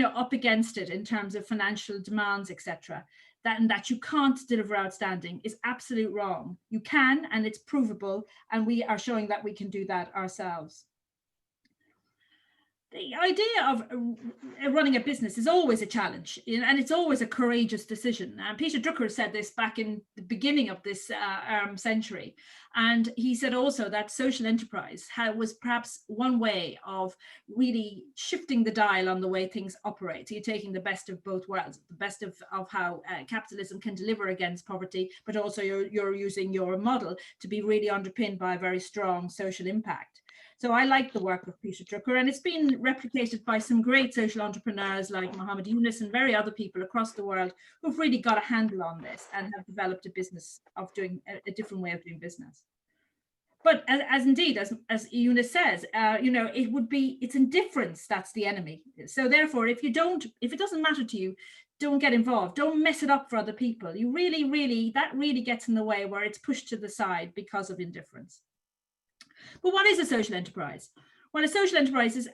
up against it in terms of financial demands, etc., that you can't deliver outstanding is absolute wrong. You can, and it's provable, and we are showing that we can do that ourselves. the idea of running a business is always a challenge, and it's always a courageous decision. And Peter Drucker said this back in the beginning of this century. And he said also that social enterprise was perhaps one way of really shifting the dial on the way things operate. So you're taking the best of both worlds, the best of how capitalism can deliver against poverty, but also you're using your model to be really underpinned by a very strong social impact. So I like the work of Peter Drucker, and it's been replicated by some great social entrepreneurs like Muhammad Yunus and very other people across the world who've really got a handle on this and have developed a business of doing a different way of doing business. But as Yunus says, it's indifference that's the enemy. So therefore, if it doesn't matter to you, don't get involved. Don't mess it up for other people. You that really gets in the way where it's pushed to the side because of indifference. But what is a social enterprise? Well, a social enterprise is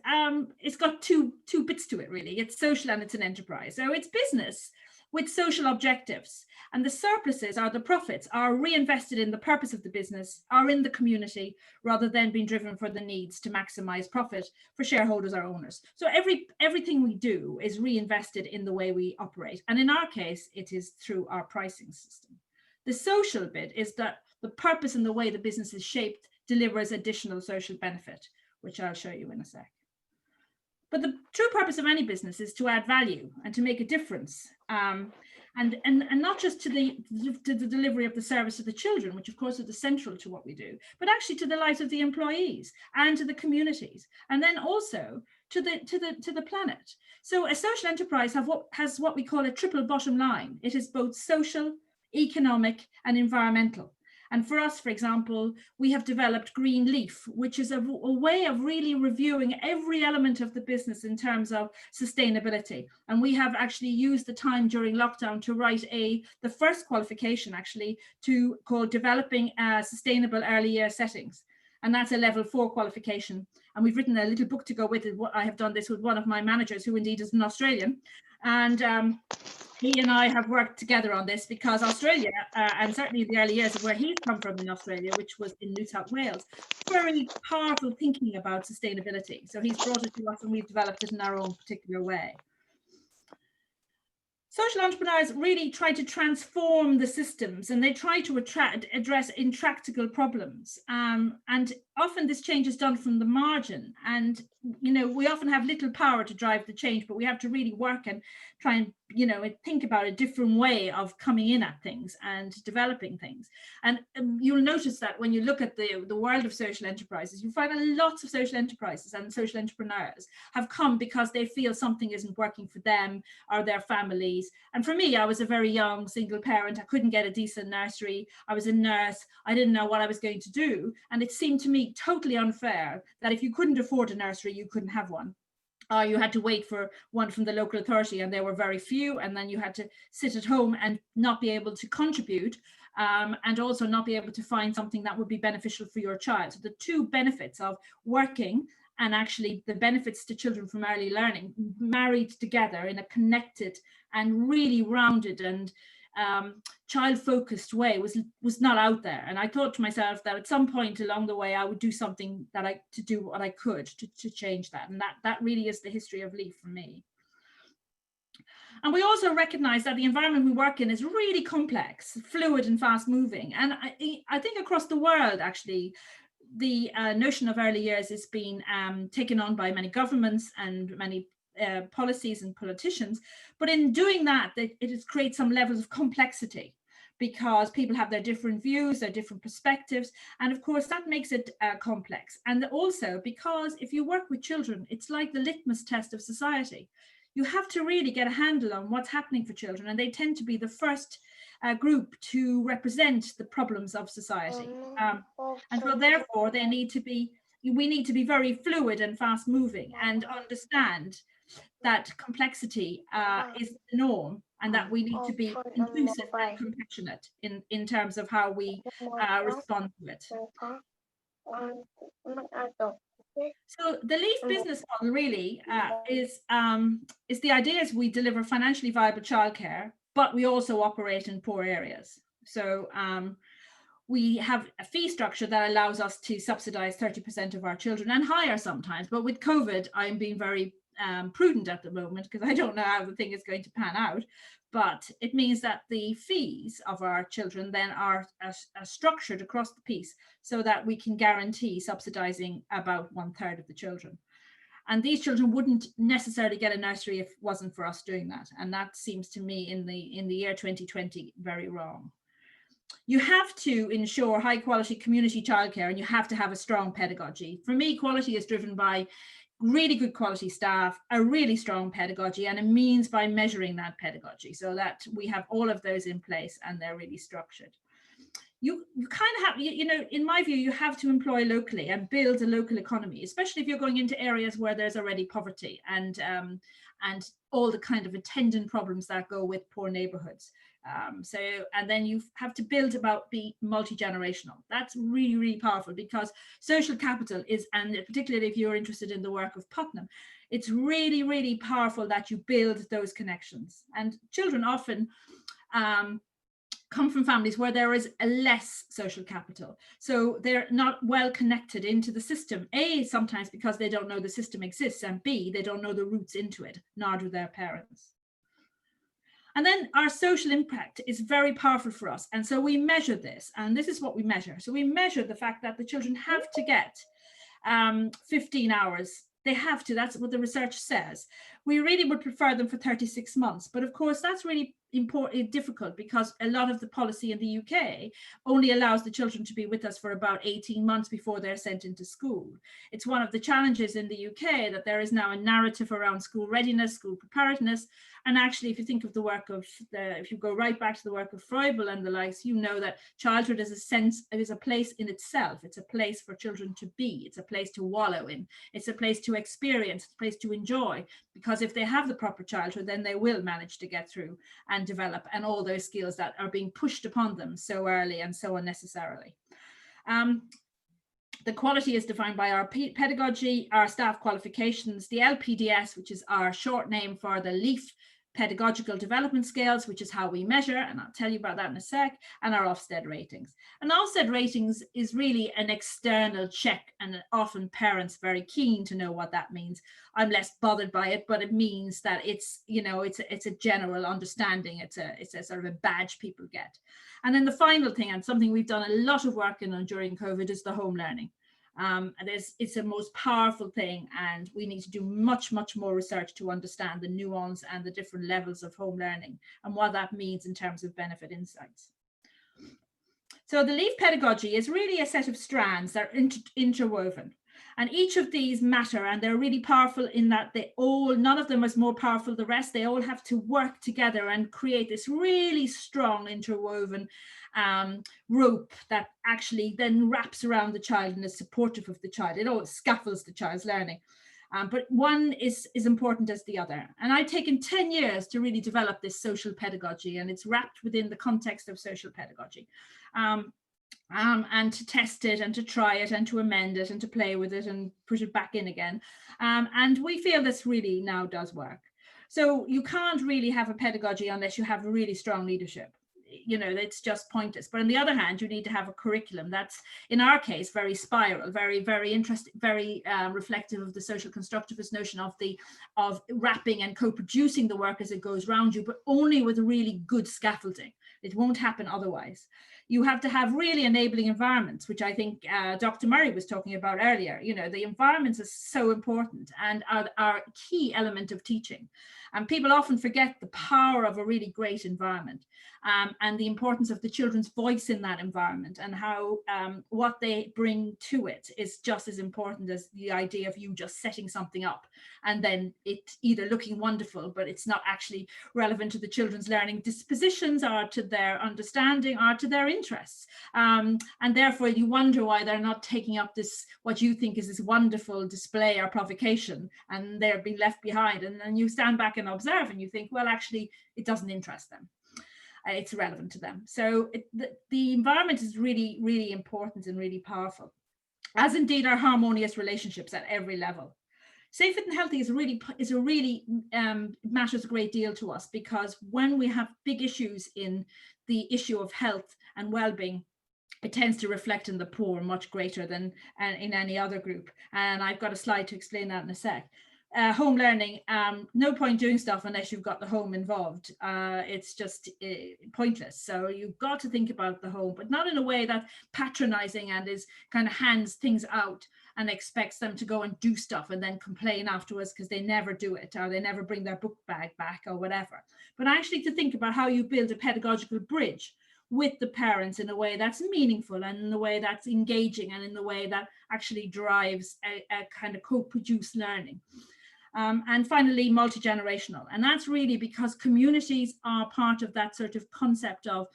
it's got two bits to it, really. It's social and it's an enterprise. So it's business with social objectives, and the surpluses or the profits are reinvested in the purpose of the business, are in the community, rather than being driven for the needs to maximize profit for shareholders or owners. So everything we do is reinvested in the way we operate, and in our case, it is through our pricing system. The social bit is that the purpose and the way the business is shaped delivers additional social benefit, which I'll show you in a sec. But the true purpose of any business is to add value and to make a difference, and not just to the delivery of the service to the children, which of course is central to what we do, but actually to the lives of the employees and to the communities, and then also to the planet. So a social enterprise has what we call a triple bottom line. It is both social, economic, and environmental. And for us, for example, we have developed Green LEYF, which is a way of really reviewing every element of the business in terms of sustainability. And we have actually used the time during lockdown to write the first qualification actually called Developing Sustainable Early Year Settings. And that's a level 4 qualification. And we've written a little book to go with it. I have done this with one of my managers, who indeed is an Australian. And he and I have worked together on this because Australia, and certainly the early years of where he's come from in Australia, which was in New South Wales, very powerful thinking about sustainability. So he's brought it to us and we've developed it in our own particular way. Social entrepreneurs really try to transform the systems, and they try to address intractable problems. And often this change is done from the margin. And, we often have little power to drive the change, but we have to really work and try and, think about a different way of coming in at things and developing things. And you'll notice that when you look at the world of social enterprises, you find that lots of social enterprises and social entrepreneurs have come because they feel something isn't working for them or their families. And for me, I was a very young single parent. I couldn't get a decent nursery. I was a nurse. I didn't know what I was going to do. And it seemed to me totally unfair that if you couldn't afford a nursery, you couldn't have one. You had to wait for one from the local authority, and there were very few. And then you had to sit at home and not be able to contribute, and also not be able to find something that would be beneficial for your child. So the two benefits of working and actually the benefits to children from early learning married together in a connected and really rounded and child-focused way was not out there. And I thought to myself that at some point along the way I would do something to do what I could to change that. And that really is the history of LEYF for me. And we also recognize that the environment we work in is really complex, fluid and fast moving. And I think across the world, actually, the notion of early years has been taken on by many governments and many policies and politicians, but in doing that, it creates some levels of complexity because people have their different views, their different perspectives, and of course that makes it complex. And also because if you work with children, it's like the litmus test of society. You have to really get a handle on what's happening for children, and they tend to be the first group to represent the problems of society. And so therefore we need to be very fluid and fast moving and understand that complexity is the norm, and that we need to be inclusive and compassionate in terms of how we respond to it. So the LEYF business model really is the idea is we deliver financially viable childcare, but we also operate in poor areas. So we have a fee structure that allows us to subsidize 30% of our children and higher sometimes. But with COVID, I'm being very prudent at the moment because I don't know how the thing is going to pan out. But it means that the fees of our children then are structured across the piece so that we can guarantee subsidizing about 1/3 of the children. And these children wouldn't necessarily get a nursery if it wasn't for us doing that. And that seems to me in the year 2020 very wrong. You have to ensure high quality community childcare, and you have to have a strong pedagogy. For me, quality is driven by really good quality staff, a really strong pedagogy, and a means by measuring that pedagogy so that we have all of those in place and they're really structured. You kind of have, you know, in my view, you have to employ locally and build a local economy, especially if you're going into areas where there's already poverty and all the kind of attendant problems that go with poor neighborhoods. And then you have to build be multi-generational. That's really, really powerful because social capital is, and particularly if you're interested in the work of Putnam, it's really, really powerful that you build those connections. And children often come from families where there is a less social capital. So they're not well connected into the system. A, sometimes because they don't know the system exists, and B, they don't know the roots into it, nor do their parents. And then our social impact is very powerful for us. And so we measure this, and this is what we measure. So we measure the fact that the children have to get 15 hours. They have to, that's what the research says. We really would prefer them for 36 months. But of course, that's really difficult because a lot of the policy in the UK only allows the children to be with us for about 18 months before they're sent into school. It's one of the challenges in the UK that there is now a narrative around school readiness, school preparedness. And actually, if you think of the work of if you go right back to the work of Froebel and the likes, you know that childhood is a place in itself. It's a place for children to be. It's a place to wallow in. It's a place to experience, it's a place to enjoy. Because if they have the proper childhood, then they will manage to get through and develop and all those skills that are being pushed upon them so early and so unnecessarily. The quality is defined by our pedagogy, our staff qualifications, the LPDS, which is our short name for the LEYF pedagogical development scales, which is how we measure, and I'll tell you about that in a sec, and our Ofsted ratings. And Ofsted ratings is really an external check, and often parents are very keen to know what that means. I'm less bothered by it, but it means that it's, you know, it's a general understanding. It's a sort of a badge people get. And then the final thing, and something we've done a lot of work on during COVID, is the home learning. It's the most powerful thing, and we need to do much more research to understand the nuance and the different levels of home learning and what that means in terms of benefit insights. So the LEYF pedagogy is really a set of strands that are interwoven, and each of these matter, and they're really powerful in that none of them is more powerful than the rest. They all have to work together and create this really strong interwoven rope that actually then wraps around the child and is supportive of the child. It all scaffolds the child's learning. But one is important as the other. And I've taken 10 years to really develop this social pedagogy, and it's wrapped within the context of social pedagogy. And to test it and to try it and to amend it and to play with it and put it back in again. And we feel this really now does work. So you can't really have a pedagogy unless you have really strong leadership. You know, it's just pointless. But on the other hand, you need to have a curriculum that's, in our case, very spiral, very interesting, very reflective of the social constructivist notion of wrapping and co-producing the work as it goes around you, but only with really good scaffolding. It won't happen otherwise. You have to have really enabling environments, which I think Dr. Murray was talking about earlier. You know, the environments are so important and are a key element of teaching. And people often forget the power of a really great environment and the importance of the children's voice in that environment, and how what they bring to it is just as important as the idea of you just setting something up and then it either looking wonderful, but it's not actually relevant to the children's learning dispositions or to their understanding or to their interests. And therefore you wonder why they're not taking up this, what you think is this wonderful display or provocation, and they're being left behind. And then you stand back and observe and you think, well, actually, it doesn't interest them. It's relevant to them. So the environment is really, really important and really powerful, as indeed are harmonious relationships at every level. Safe, Fit and Healthy matters a great deal to us, because when we have big issues in the issue of health and well-being, it tends to reflect in the poor much greater than in any other group. And I've got a slide to explain that in a sec. Home learning, no point doing stuff unless you've got the home involved. It's just pointless. So you've got to think about the home, but not in a way that's patronizing and is kind of hands things out and expects them to go and do stuff and then complain afterwards because they never do it, or they never bring their book bag back or whatever. But actually to think about how you build a pedagogical bridge with the parents in a way that's meaningful and in the way that's engaging and in the way that actually drives a kind of co-produced learning. And finally, multi-generational. And that's really because communities are part of that sort of concept of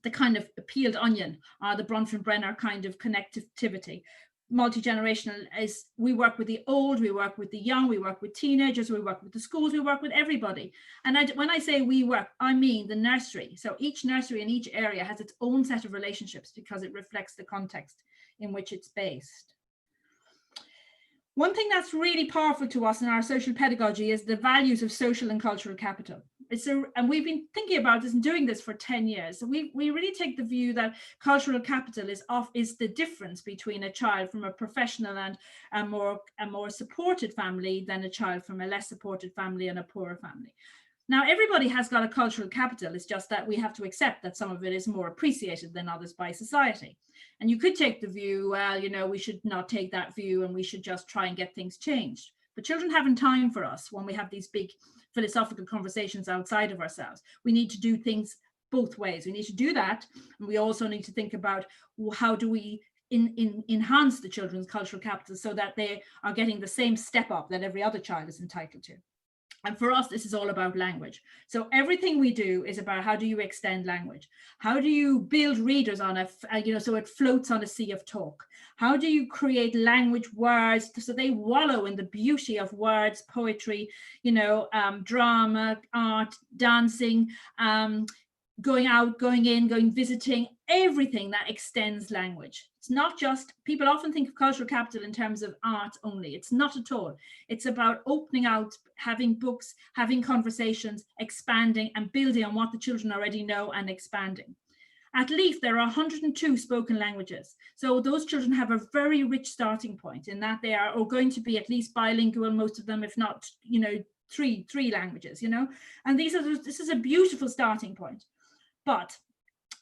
the kind of peeled onion, the Bronfenbrenner kind of connectivity. Multi-generational is, we work with the old, we work with the young, we work with teenagers, we work with the schools, we work with everybody. And when I say we work, I mean the nursery. So each nursery in each area has its own set of relationships because it reflects the context in which it's based. One thing that's really powerful to us in our social pedagogy is the values of social and cultural capital. And we've been thinking about this and doing this for 10 years. So we really take the view that cultural capital is the difference between a child from a professional and a more supported family than a child from a less supported family and a poorer family. Now, everybody has got a cultural capital. It's just that we have to accept that some of it is more appreciated than others by society. And you could take the view, well, you know, we should not take that view and we should just try and get things changed. But children haven't time for us when we have these big philosophical conversations outside of ourselves. We need to do things both ways. We need to do that. And we also need to think about how do we enhance the children's cultural capital so that they are getting the same step up that every other child is entitled to. And for us, this is all about language. So everything we do is about how do you extend language? How do you build readers on so it floats on a sea of talk? How do you create language words so they wallow in the beauty of words, poetry, drama, art, dancing, going out, going in, going visiting, everything that extends language. It's not just, people often think of cultural capital in terms of art only. It's not at all. It's about opening out, having books, having conversations, expanding and building on what the children already know and expanding. At LEYF, there are 102 spoken languages. So those children have a very rich starting point in that they are going to be at least bilingual, most of them, if not, three languages, and this is a beautiful starting point. But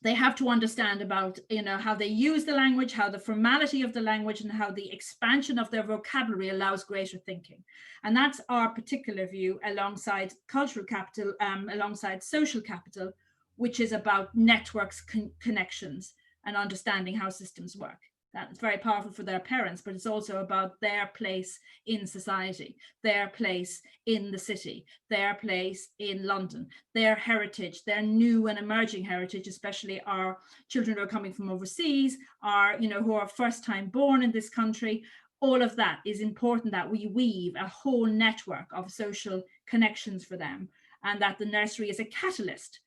they have to understand about, how they use the language, how the formality of the language and how the expansion of their vocabulary allows greater thinking. And that's our particular view alongside cultural capital, alongside social capital, which is about networks, connections and understanding how systems work. That's very powerful for their parents, but it's also about their place in society, their place in the city, their place in London, their heritage, their new and emerging heritage, especially our children who are coming from overseas, who are first time born in this country. All of that is important, that we weave a whole network of social connections for them, and that the nursery is a catalyst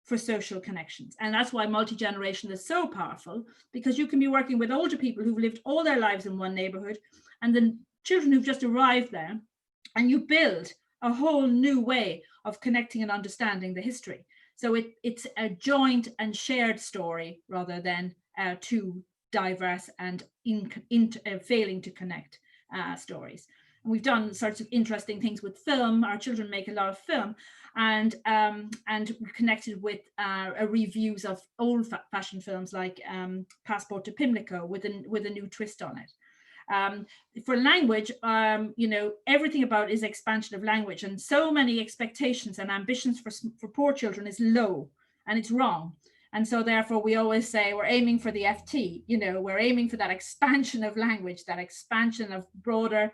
for social connections. And that's why multi-generational is so powerful, because you can be working with older people who've lived all their lives in one neighborhood and then children who've just arrived there, and you build a whole new way of connecting and understanding the history. So it's a joint and shared story rather than two diverse and failing to connect stories. And we've done sorts of interesting things with film. Our children make a lot of film, and we've connected with reviews of old-fashioned films like Passport to Pimlico with a new twist on it. For language, everything about is expansion of language, and so many expectations and ambitions for poor children is low, and it's wrong. And so therefore we always say we're aiming for the FT, we're aiming for that expansion of language, that expansion of broader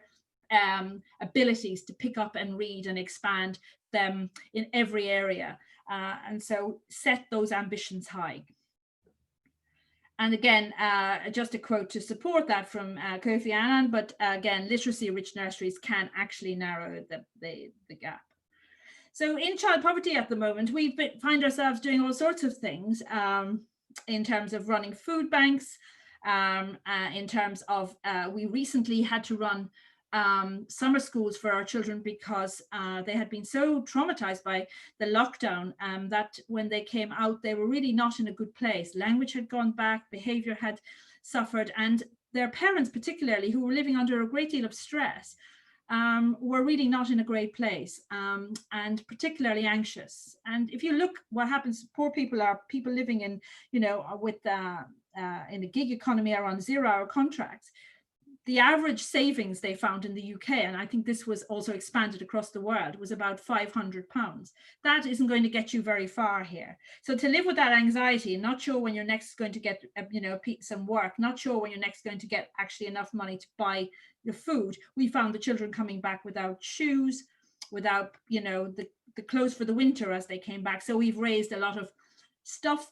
abilities to pick up and read and expand them in every area. And so set those ambitions high. And again, just a quote to support that from Kofi Annan, but again, literacy-rich nurseries can actually narrow the gap. So in child poverty at the moment, we find ourselves doing all sorts of things in terms of running food banks, in terms of, we recently had to run summer schools for our children because they had been so traumatized by the lockdown that when they came out, they were really not in a good place. Language had gone back, behavior had suffered, and their parents particularly, who were living under a great deal of stress, were really not in a great place, and particularly anxious. And if you look what happens, poor people are people living in, you know, with in a gig economy or on 0-hour contracts. The average savings they found in the UK, and I think this was also expanded across the world, was about £500. That isn't going to get you very far here. So to live with that anxiety, not sure when you're next going to get, you know, some work, not sure when you're next going to get actually enough money to buy your food. We found the children coming back without shoes, without, you know, the clothes for the winter as they came back. So we've raised a lot of stuff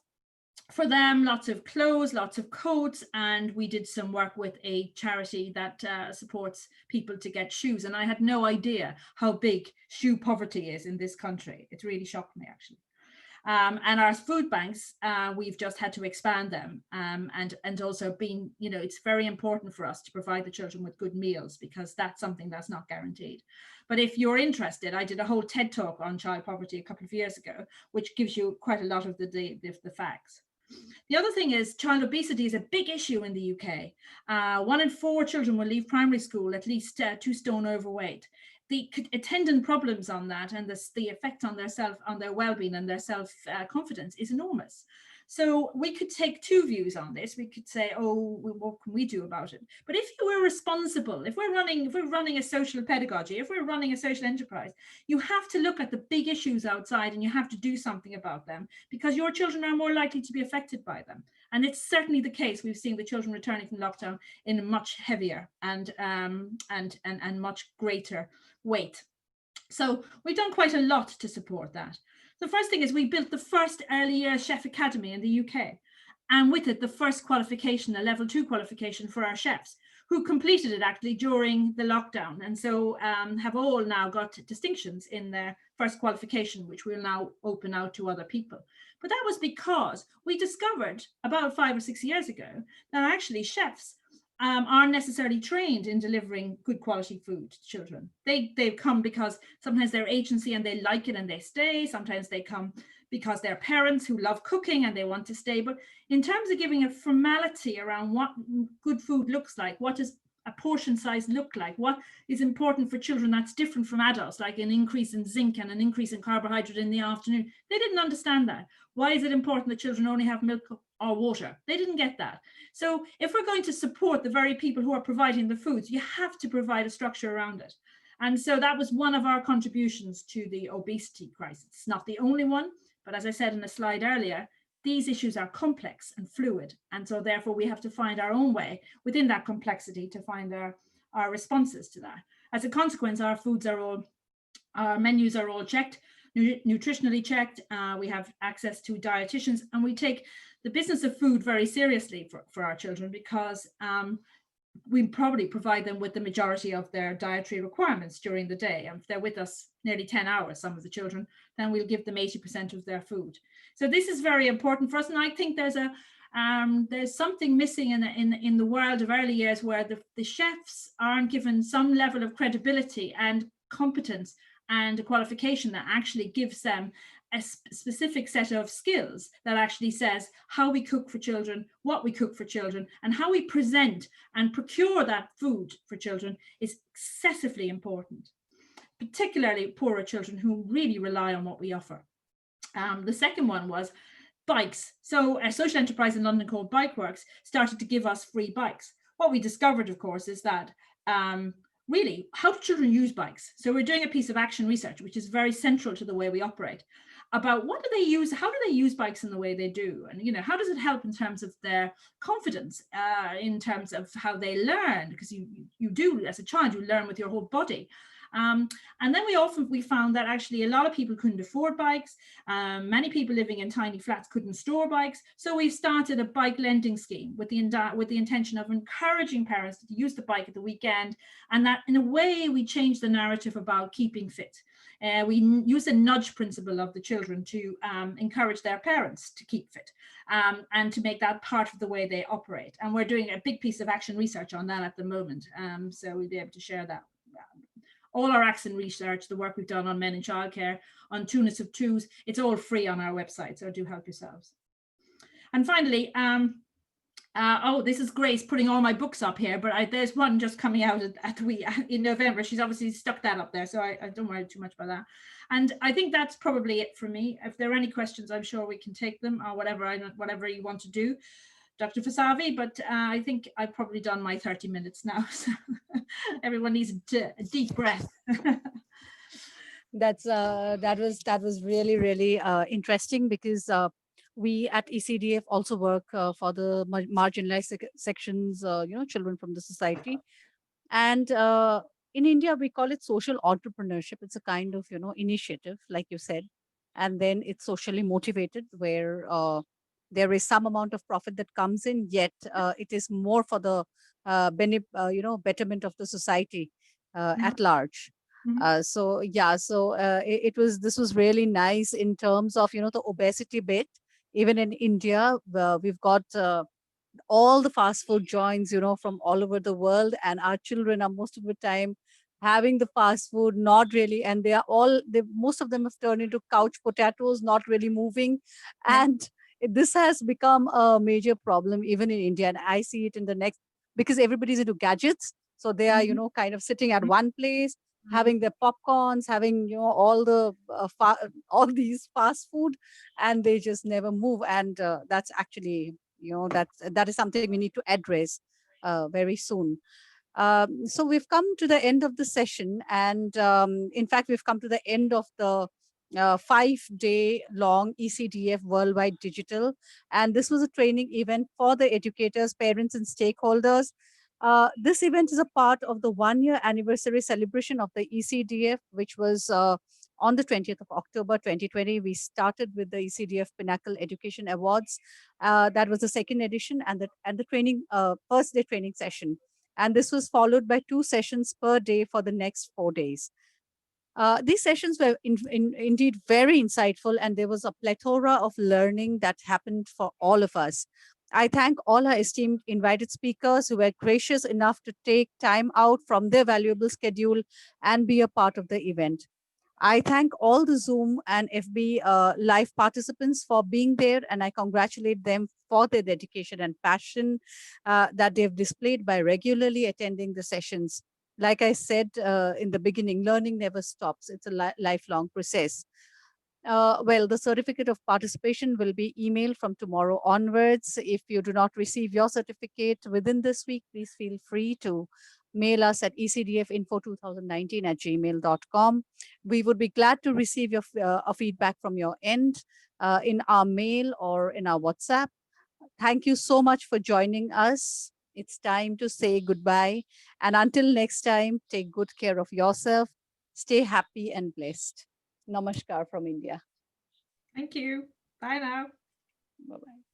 for them, lots of clothes, lots of coats, and we did some work with a charity that supports people to get shoes. And I had no idea how big shoe poverty is in this country. It really shocked me, actually. And our food banks, we've just had to expand them, and also being, you know, it's very important for us to provide the children with good meals, because that's something that's not guaranteed. But if you're interested, I did a whole TED talk on child poverty a couple of years ago, which gives you quite a lot of the facts. The other thing is child obesity is a big issue in the UK. 1 in 4 children will leave primary school at least 2 stone overweight. The attendant problems on that and the effect on their well-being and their self-confidence is enormous. So we could take 2 views on this. We could say, oh, what can we do about it? But if you were responsible, if we're running a social pedagogy, if we're running a social enterprise, you have to look at the big issues outside and you have to do something about them, because your children are more likely to be affected by them. And it's certainly the case. We've seen the children returning from lockdown in a much heavier and much greater weight. So we've done quite a lot to support that. The first thing is we built the first early years chef academy in the UK, and with it the first qualification, a level 2 qualification for our chefs, who completed it actually during the lockdown, and so have all now got distinctions in their first qualification, which we'll now open out to other people. But that was because we discovered about 5 or 6 years ago that actually chefs aren't necessarily trained in delivering good quality food to children. They come because sometimes they're agency and they like it and they stay. Sometimes they come because they're parents who love cooking and they want to stay. But in terms of giving a formality around what good food looks like, what does a portion size look like, what is important for children that's different from adults, like an increase in zinc and an increase in carbohydrate in the afternoon, they didn't understand that. Why is it important that children only have milk or water? They didn't get that. So if we're going to support the very people who are providing the foods, you have to provide a structure around it. And so that was one of our contributions to the obesity crisis. It's not the only one, but as I said in a slide earlier, these issues are complex and fluid. And so therefore we have to find our own way within that complexity to find our responses to that. As a consequence, our menus are all checked, nutritionally checked. We have access to dietitians, and we take the business of food very seriously for our children, because we probably provide them with the majority of their dietary requirements during the day. And if they're with us nearly 10 hours, some of the children, then we'll give them 80% of their food. So this is very important for us. And I think there's something missing in the world of early years, where the chefs aren't given some level of credibility and competence and a qualification that actually gives them a specific set of skills that actually says how we cook for children, what we cook for children, and how we present and procure that food for children is excessively important, particularly poorer children who really rely on what we offer. The second one was bikes. So a social enterprise in London called Bikeworks started to give us free bikes. What we discovered, of course, is that really, how do children use bikes? So we're doing a piece of action research, which is very central to the way we operate, about what do they use, how do they use bikes in the way they do? And, you know, how does it help in terms of their confidence, in terms of how they learn? Because you do, as a child, you learn with your whole body. And then we found that actually a lot of people couldn't afford bikes. Many people living in tiny flats couldn't store bikes. So we've started a bike lending scheme with the intention of encouraging parents to use the bike at the weekend. And that in a way, we changed the narrative about keeping fit. We use the nudge principle of the children to encourage their parents to keep fit and to make that part of the way they operate. And we're doing a big piece of action research on that at the moment. So we'll be able to share that. All our action research, the work we've done on men in childcare, on two-ness of twos, it's all free on our website, so do help yourselves. And finally, oh, this is Grace putting all my books up here, but there's one just coming out in November. She's obviously stuck that up there, so I don't worry too much about that. And I think that's probably it for me. If there are any questions, I'm sure we can take them, or whatever you want to do, Dr. Fasavi, but I think I've probably done my 30 minutes now, so everyone needs a deep breath. That was really, really interesting, because we at ECDF also work for the marginalized sections, children from the society. And in India, we call it social entrepreneurship. It's a kind of, initiative, like you said. And then it's socially motivated, where there is some amount of profit that comes in, yet it is more for the betterment of the society at large. So yeah, so this was really nice in terms of, the obesity bit. Even in India, we've got all the fast food joints, from all over the world, and our children are most of the time having the fast food, not really, and most of them have turned into couch potatoes, not really moving. And this has become a major problem even in India, and I see it in the next, because everybody's into gadgets, so they are, kind of sitting at one place, having their popcorns, having, all the all these fast food, and they just never move. And that's actually, that is something we need to address very soon. So we've come to the end of the session, and in fact, we've come to the end of the 5-day long ECDF Worldwide Digital. And this was a training event for the educators, parents, and stakeholders. This event is a part of the 1-year anniversary celebration of the ECDF, which was on the 20th of October 2020. We started with the ECDF Pinnacle Education Awards. That was the second edition, and the training first day training session. And this was followed by 2 sessions per day for the next 4 days. These sessions were indeed very insightful, and there was a plethora of learning that happened for all of us. I thank all our esteemed invited speakers who were gracious enough to take time out from their valuable schedule and be a part of the event. I thank all the Zoom and FB live participants for being there, and I congratulate them for their dedication and passion that they've displayed by regularly attending the sessions. Like I said in the beginning, learning never stops. It's a lifelong process. Well, the certificate of participation will be emailed from tomorrow onwards. If you do not receive your certificate within this week, please feel free to mail us at ecdfinfo2019@gmail.com. We would be glad to receive your feedback from your end in our mail or in our WhatsApp. Thank you so much for joining us. It's time to say goodbye. And until next time, take good care of yourself. Stay happy and blessed. Namaskar from India. Thank you. Bye now. Bye-bye.